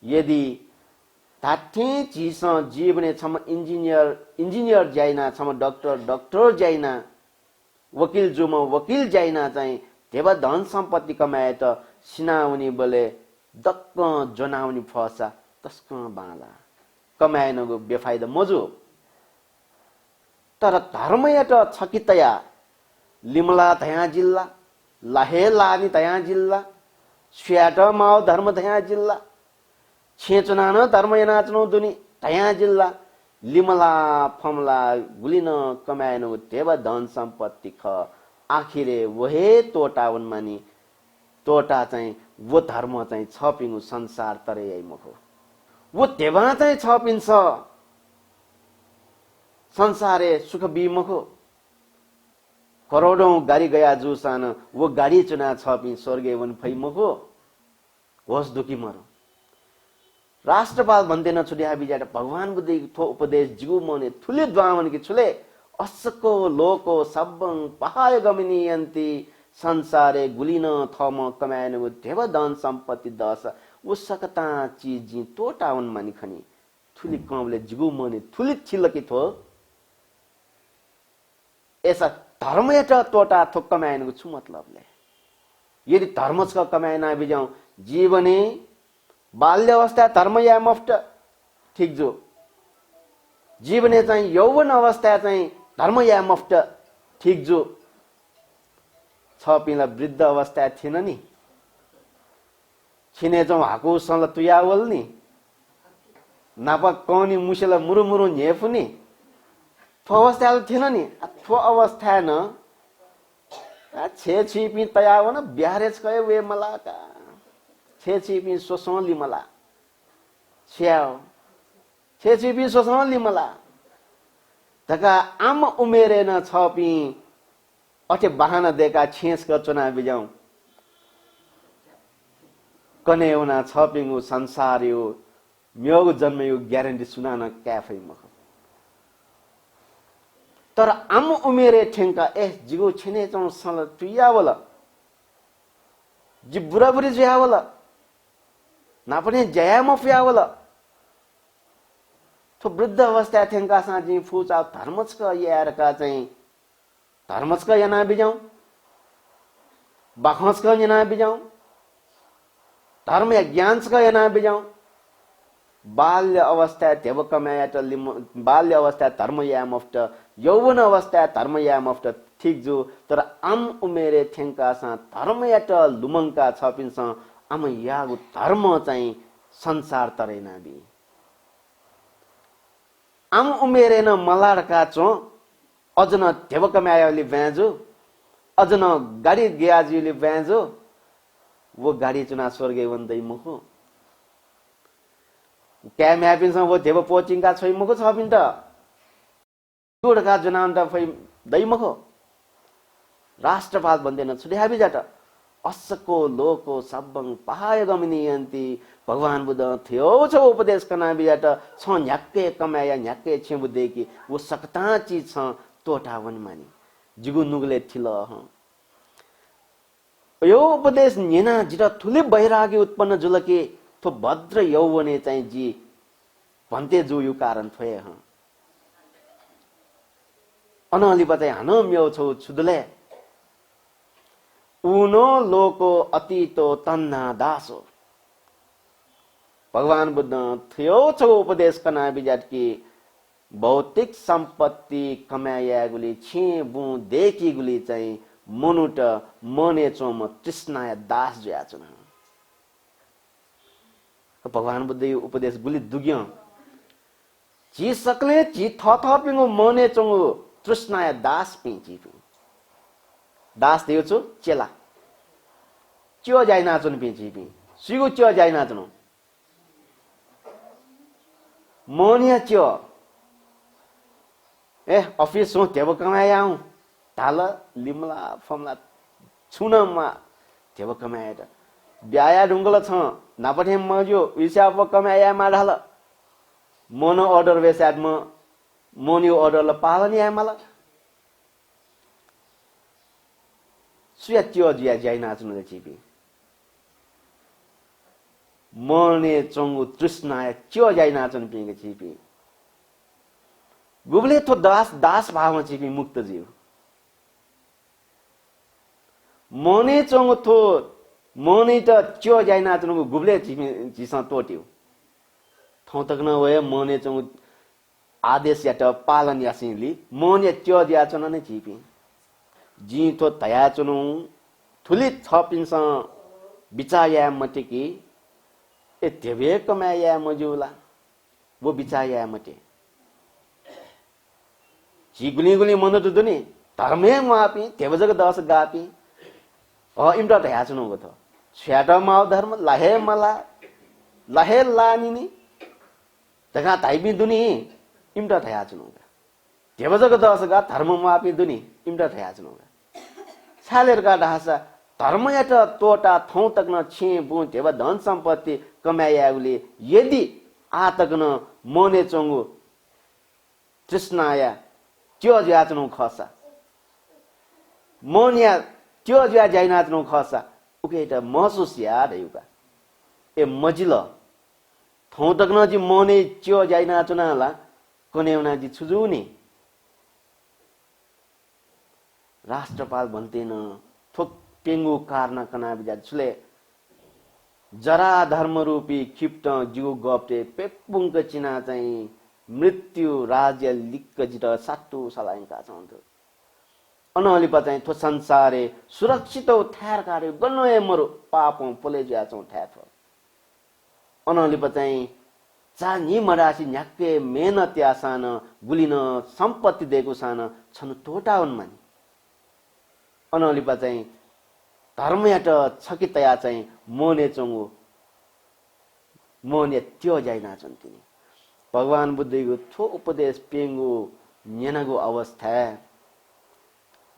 यदि ताठे चीज जीवने छम इंजीनियर जाइना छम डॉक्टर जाइना वकील जुम वकील जाइना चाहिँ देवा धन सम्पत्ति कमाए त सिनाउनी बोले दक्क जनाउनी फसा तस्क बाला कमाएनको बेफाइदा मजु तर धर्मयट छकितया लिमला तया जिल्ला लाहे लानी तया जिल्ला स्याट माओ धर्म तया जिल्ला छेचनान धर्म यनाचनो दुनी तया जिल्ला लिमला फमला गुलिन कमाएनो देव धन सम्पत्ति ख आखिरे वहे तोटावन मानी तोटा चाहिँ वो धर्म चाहिँ छपिनु संसार तरे आइ मखो वो देवा चाहिँ छपिन्छ संसारे सुख बिमखो करोडौं गाडी गया जुसान वो गाडी चुना छपी स्वर्गे वन फैमखो होस दुखी मरो राष्ट्रपाल भन्दैन छुट्या बिजाट भगवान बुद्धि थो उपदेश जिगु मने थुले द्वामन कि छुले असको लोको सब्बं पहाय गमिनियन्ति संसारे गुलिन थम कमायन देव धन सम्पत्ति दस उसकता चीज जी तोटाउन मानि खनी थुली कमले जिगु मने थुली छिलकी थो ऐसा धर्म एटा तोटा थो कमायन छु मतलबले यदि धर्म छ कमायना बिजाउ जीवने बाल्य अवस्था धर्म या मफ्ट ठीक जो जीवने चाहिँ यौवन अवस्था चाहिँ धर्म या मफ्ट ठीक जो छ पिला वृद्ध अवस्था थिएन नि छिने जाउँ हाकु सल तुयावल नि नापा कौनी मुसेला मुरुमुरु झेफुनी थो अवस्था थिएन नि थो अवस्था न छे छिपी तयाव न बिहारेज कय वे मलाका छे छिपी सोसौली मला छ्याओ छे छिपी सोसौली मला तका आम उमेरे न छपी अठे बहाना देका छेस का चुनाव बिजाऊ कने उना छपिङु संसार यो म्योग जन्म यो ग्यारेन्टी सुनान क्याफै मख तर आम उमेरे ठेंका जिगो छिने चौ सल तुयावला जि बुराबुरी ज्यावला ना पनि जयाम फ्यावला तो वृद्ध अवस्था ठेंका सा जी फुचा धर्मस्क यार का चाहिँ धर्मस्क yana बिजाऊ बाखस्क yana बिजाऊ धर्म या ज्ञानस्क yana बिजाऊ बाल्य अवस्था देव कमायाट बाल्य अवस्था धर्म या मफ्ट यौवन अवस्था धर्म या मफ्ट ठीक जो तर आम उमेरे ठेंका सा धर्म याट लुमंका छपिन्छ आम यागु धर्म चाहिँ संसार तरेना बि आम उमेरे न मलाडका चो अजन देव कमायाले भ्याजो अजन गाडी ग्याजीले भ्याजो वो गाडी चुना स्वर्गे वन्दै मुखो क्या म्यापिन्छ वो देव पोचिङका छै मुखो छ पिन्ट जोडका जुनान्त फै दैमखो राष्ट्रपाल भन्दैन छुड्याबी जाट असको लोको सब्बं पहाय गमिनियन्ति भगवान बुद्ध थियो छ उपदेश कना बिजाट छ न्याक्के कमाया न्याक्के छ बुद्धे कि वो सकता चीज छ तोटा वन मानी जिगु नुगले थिल यो उपदेश नेना जिरा थुले बैरागी उत्पन्न जुलके तो भद्र यौवने चाहिँ जी भन्ते जो यो कारण थोए ह अनहली बताए हन म्यो छौ छुदले उनो लोको अतीतो तन्ना दासो भगवान बुद्ध थियो छौ उपदेश कना बिजाट की भौतिक सम्पत्ति कमायागुली छे बु देखि गुली चाहिँ मनुट मने चोम तृष्णा दास ज्या चुना भगवान बुद्ध यो उपदेश गुली दुग्यो ची सकले ची थपिङो मने चोङो तृष्णा दास पिंची दास दियो छु चेला च्यो जाय नाचुन पिंची पि सिगु च्यो जाय नाचुन मोनिया च्यो अफिस सो तेब कमाया हूं ताल लिमला फमला छुनमा तेब कमाया त ब्याया ढुंगल छ नापठे मजो विशाप कमाया मा ढाल मोनो अर्डर वेसाद म मोनियो अर्डर ल पालनी आय मला सुया त्यो जिया जाय नाच्नु चिपी मोने चंगु तृष्णा त्यो जाय नाच्नु पिगे चिपी गुबले तो दास दास भावमा चिपी मुक्त जीव मोने चंगु थो मोने त त्यो जाय नाच्नु गुबले चिपी जिसा तोट्यो थौ तक न वय मोने चंगु आदेश याट पालन यासिली मोने त्यो ज्या चन ने चिपी जी तो तया चुनु थुली थपिन्छ बिचाया मटेकी ए देवे कमाया मजुला वो बिचाया मटे जी गुली गुली मन तो दुनी धर्मे मापी देव जग दस गापी इमटा तया चुनु गथ छ्याट माव धर्म लहे मला लहे लानिनी तगा ताइबी दुनी इमटा तया चुनु देव जग दस गा धर्म मापी दुनी इमटा तया चुनु छालेर का ढासा धर्मयाट तोटा थौ तकन छे बु तेवा धन सम्पत्ति कमायाउले यदि आ तकन मोने चंगु तृष्णाया त्यो ज्याचनु खसा मोनिया त्यो ज्या जाइनाचनु खसा उके त महसुस याद युका ए मजिल थौ तकन जी मोने त्यो जाइनाचुनाला कोनेउना जी छुजुनी राष्ट्रपाल भन्तेन थोक पेंगु कारना कना बिजा छुले जरा धर्म रूपी खिप्ट जिउ गप्टे पेपुंक चिना चाहिँ मृत्यु राज्य लिक्क जित सातु सलाइका छन्थ्यो अनहलिपा चाहिँ थो संसारे सुरक्षित थ्यार कार्य गन्नए मरु पापौं पोले ज्या छौ थ्याथ अनहलिपा चाहिँ चा नि मरासी न्याक्के मेहनत यासान गुलिन सम्पत्ति दिएको सान छन टोटाउन मानि अनहलिपा चाहिँ धर्मयाट छकितया चाहिँ मोने चंगु मोने त्यो जाइना चन्तिनी भगवान बुद्धको थो उपदेश पेंगु न्यानागो अवस्था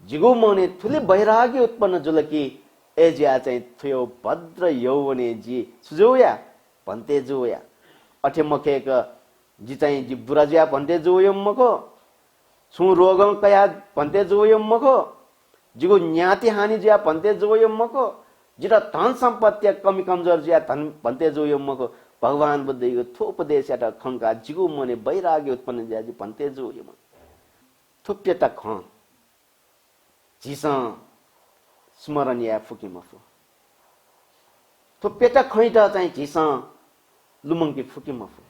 जिगो मोने थुले वैराग्य उत्पन्न जुलकी एज्या चाहिँ थियो भद्र यौवने जी सुजोया भन्ते जोया अठे मखेक जी चाहिँ जी बुराज्या भन्ते जोयम मको छु रोगं कया भन्ते जोयम मको जिगो न्याति हानि ज्या भन्ते जोयम मको जिरा धन सम्पत्ति कमी कमजोर ज्या धन भन्ते जोयम मको भगवान बुद्धको थो उपदेश याटा खंका जिगो मोने वैराग्य उत्पन्न ज्या जी भन्ते जोयम थुप्यता ख जिसा स्मरण या फुकी मफु थुप्यता खैटा चाहिँ जिसा लुमंकी फुकी मफु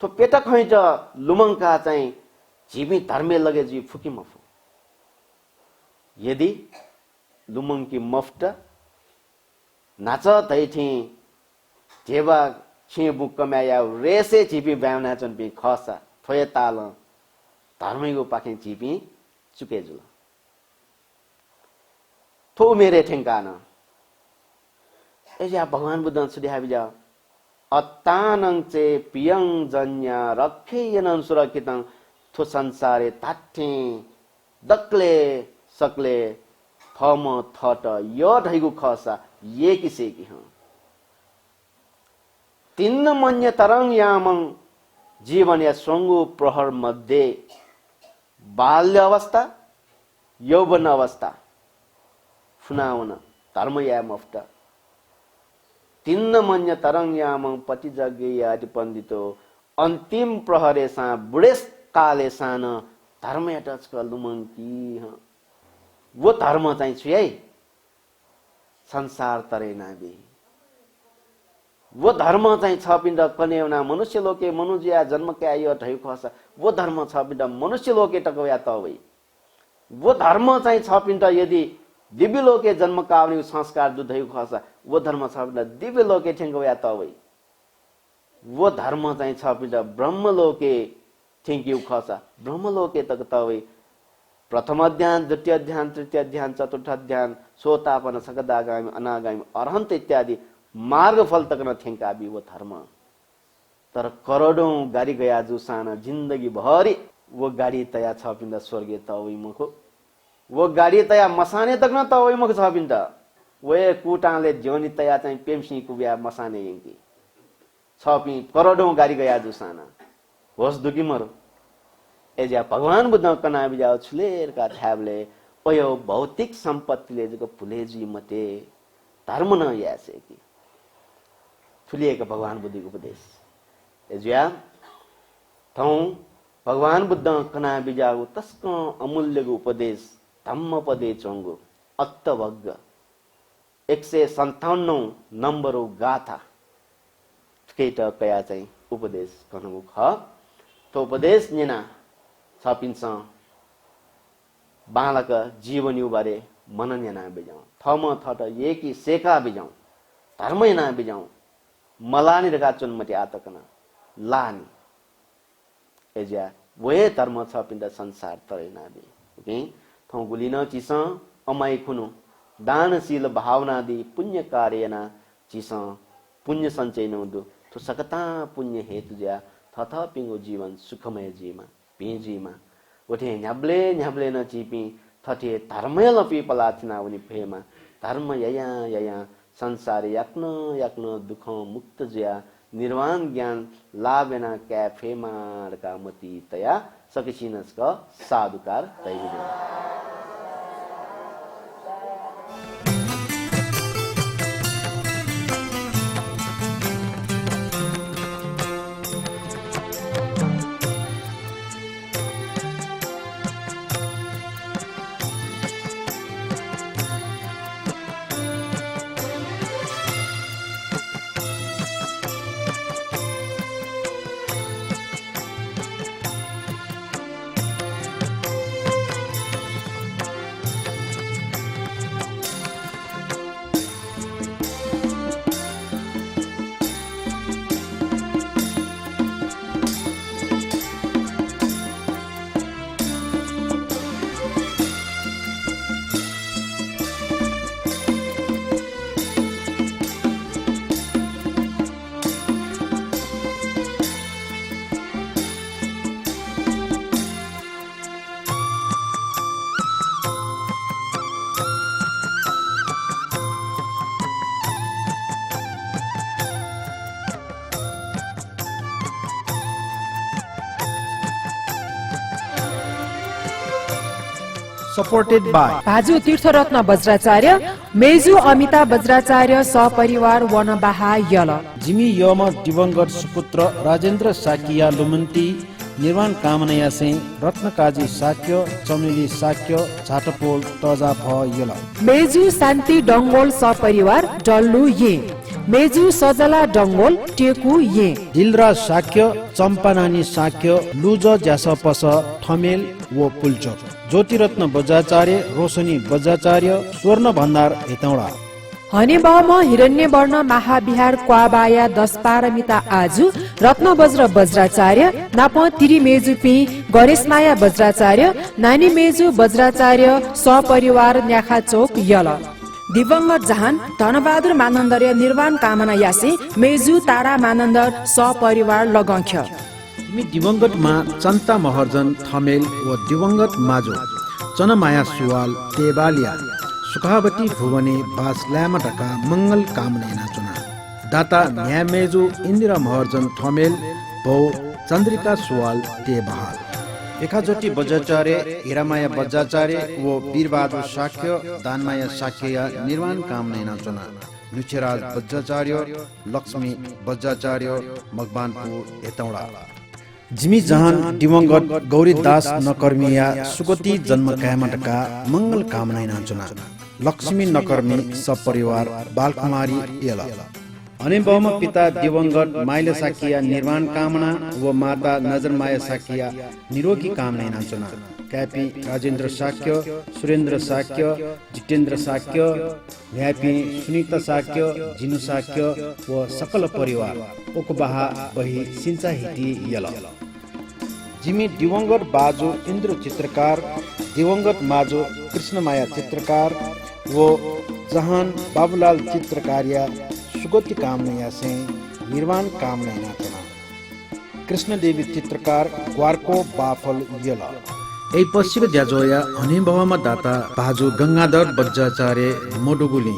थुप्यता खैटा लुमंका चाहिँ जीवी धर्मे लगे जी फुकी मफु यदि लुमंकी मफ्ट नाच तैथि जेवा छे बुक कमाया रेसे चिपी ब्याउना चन पि खसा थोय ताल धर्मैगो पाखे चिपी चुके जुल थो मेरे ठेंकान एजा भगवान बुद्ध सुध्या बिजा अत्तानं चे पियं जन्या रखेयनं सुरक्षितं थो संसारे ताठे दक्ले सकले थम थट यो ढैगु खसा ये किसे की हं तिन्न मन्य तरंग यामं जीवन या स्वंगु प्रहर मध्ये बाल्य अवस्था यौवन अवस्था फुनावन धर्म या मफ्ट तिन्न मन्य तरंग यामं पति जगे यादि पंडितो अंतिम प्रहरे सा बुढेस काले सान धर्म या टच लुमन की हं वो धर्म चाहिँ छु है संसार तरे नाबी वो धर्म चाहिँ छ पिण्ड कनेउना मनुष्य लोके मनुज्या जन्म के आयो ढै खस वो धर्म छ पिण्ड मनुष्य लोके टकया तवै वो धर्म चाहिँ छ पिण्ड यदि दिव्य लोके जन्म का आउने संस्कार दुधै खस वो धर्म छ पिण्ड दिव्य लोके ठेंगया तवै वो धर्म चाहिँ छ पिण्ड ब्रह्म लोके ठेंग्यु खस ब्रह्म लोके तक तवै प्रथम ध्यान द्वितीय ध्यान तृतीय ध्यान चतुर्थ ध्यान सोतापन सकदागामी अनागामी अरहंत इत्यादि मार्ग फल तक न थेंका भी वो धर्म तर करोड़ों गाड़ी गया जुसाना जिंदगी भरी वो गाड़ी तया छ पिण्ड स्वर्गे तवै मुखो वो गाड़ी तया मसाने तक न तवै मुख छ पिण्ड वे कुटाले ज्योनि तया चाहिँ पेमसी कुबिया मसाने यंकी छ पि करोड़ों गाड़ी गया जुसाना होस दुखी मरो एजा भगवान बुद्ध कना बिजाओ छुलेर का थाबले ओयो भौतिक सम्पत्तिले जको फुलेजी मते धर्म न यासे की फुलिएका भगवान बुद्धको उपदेश एजा थौ भगवान बुद्ध कना बिजाओ तस्क अमूल्यको उपदेश धम्म पदे चंगो अत्तभग्ग 157 नम्बरको गाथा केट कया चाहिँ उपदेश कनको ख तो उपदेश नेना छपिन्छ बालक जीवन्यु बारे मनन याना बिजाऊ थम थट एकी सेका बिजाऊ धर्म याना बिजाऊ मलानी रका चुनमति आतकना लानी एजा वे धर्म छपिन्छ संसार तरेना बि ओके थौ गुलिन चिस अमाई खुनु दानशील भावना दि पुण्य कार्यना चिस पुण्य सञ्चय नउदु तो सकता पुण्य हेतु ज्या थथ पिंगो जीवन सुखमय जीमा पेजीमा उठे न्याब्ले न चिपी थथे धर्मयल पी पलाथिना उनी फेमा धर्म यया यया संसार याक्न याक्न दुःख मुक्त जया निर्वाण ज्ञान लाभेन क्याफे मारका मती तया सकिसिनस्क साधुकार दैविदे सपोर्टेड बाय भाजु तीर्थरत्न वज्राचार्य मेजु अमिता वज्राचार्य सपरिवार वनबाहा यल जिमी यम दिवंगत सुपुत्र राजेन्द्र साकिया लुमन्ती निर्वाण कामनाया से रत्नकाजी साक्य चमेली साक्य झाटपोल तजा भ यल मेजु शान्ति डङ्गोल सपरिवार डल्लु ये मेजु सजला डङ्गोल टेकु ये दिलराज साक्य चम्पानानी साक्य लुज ज्यासपस ठमेल वो पुल्चोक ज्योतिरत्न बज्राचार्य रोशनी बज्राचार्य स्वर्ण भण्डार हेतौडा हनेबम हिरण्य वर्ण महाविहार क्वाबाया 10 पारमिता आजु रत्न वज्र वज्राचार्य नाप तिरी मेजुपी गणेशमाया वज्राचार्य नानी मेजु वज्राचार्य सपरिवार न्याखा चौक यल दिवंगत जहान धनबहादुर मानन्दर्य निर्वाण कामना यासी मेजु तारा मानन्दर सपरिवार लगंख्य दिवंगत मा चन्ता महर्जन थमेल व दिवंगत माजो चनमाया सुवाल तेबालिया सुखावती भुवने बास ल्यामटका मंगल कामने नाचुना दाता न्यामेजु इन्दिरा महर्जन थमेल भौ चन्द्रिका सुवाल तेबहाल एकाजोटी बज्राचार्य हिरामाया बज्राचार्य व वीरबहादुर साक्य दानमाया साक्य निर्वाण कामने नाचुना नुचेराज बज्राचार्य लक्ष्मी बज्राचार्य मकवानपुर हेतौडा जिमी जहान दिवंगत गौरीदास नकर्मिया सुगति जन्म कायमटका मंगल कामना नाचुना लक्ष्मी नकर्मी सपरिवार बालकुमारी एल अनेबम पिता दिवंगत माइले साकिया निर्वाण कामना व माता नजरमाया साकिया निरोगी कामना नाचुना क्यापी राजेन्द्र साक्य सुरेन्द्र साक्य जितेन्द्र साक्य न्यापी सुनीता साक्य जिनु साक्य व सकल परिवार ओकबाहा बही सिंचा हिटी यल जिमी दिवंगत बाजु इन्द्र चित्रकार दिवंगत माजो कृष्णमाया चित्रकार वो जहान बाबुलाल चित्रकारिया सुगति कामनया से निर्वाण कामना नाचना कृष्ण देवी चित्रकार ग्वारको बाफल यल ए पश्चिम ज्याजोया हनेबहमा दाता बाजु गंगाधर बज्राचार्य मोडुगुली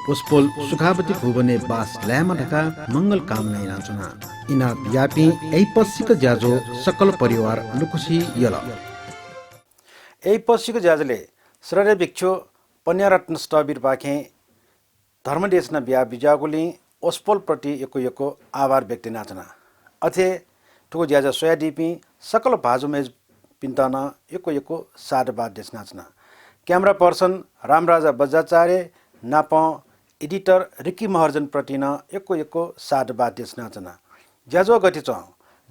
उसपोल सुखावती भुवने बास ल्यामटका मंगल कामना नाचुना इना यापी ए पश्चिम ज्याजो सकल परिवार लुकुसी यल ए पश्चिम ज्याजले श्रय भिक्षु पन्यारत्न स्टबिर पाखे धर्मदेशना बिया बिजागुली ओस्पोल प्रति एको आभार व्यक्त नाचना अथे ठुको ज्याजा सोयाडिपी सकल भाजुमेज पिन्ताना एको साधबाद देश नाचना क्यामेरा पर्सन रामराजा बज्राचार्य नाप एडिटर रिकी महर्जन प्रतिन एको साधबाद देश नाचना ज्याजो गति छ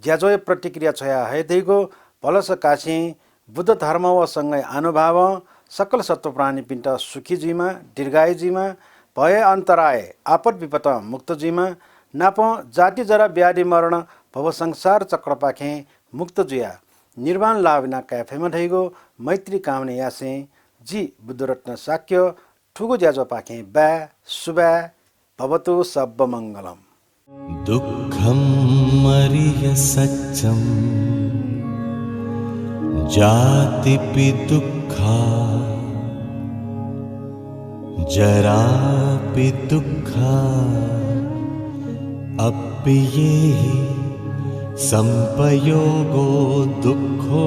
ज्याजो प्रतिक्रिया छया हैदैगो भलस काशी बुद्ध धर्म व सँगै अनुभाव सकल सत्व प्राणी पिण्ट सुखी जीमा दीर्घायु जीमा भय अन्तराय आपद विपद मुक्त जीमा नाप जाति जरा व्याधि मरण भव संसार चक्र पाखे मुक्त जुया निर्वाण लाभना क्याफेमा धैगो मैत्री कामने यासे जी बुद्धरत्न साक्य ठुगो ज्याजो पाखे बा सुबा भवतु सब मङ्गलम दुःखं मरिय सच्चं जातिपि दुःखा जरापि दुःखा अप्येहि संपयोगो दुःखो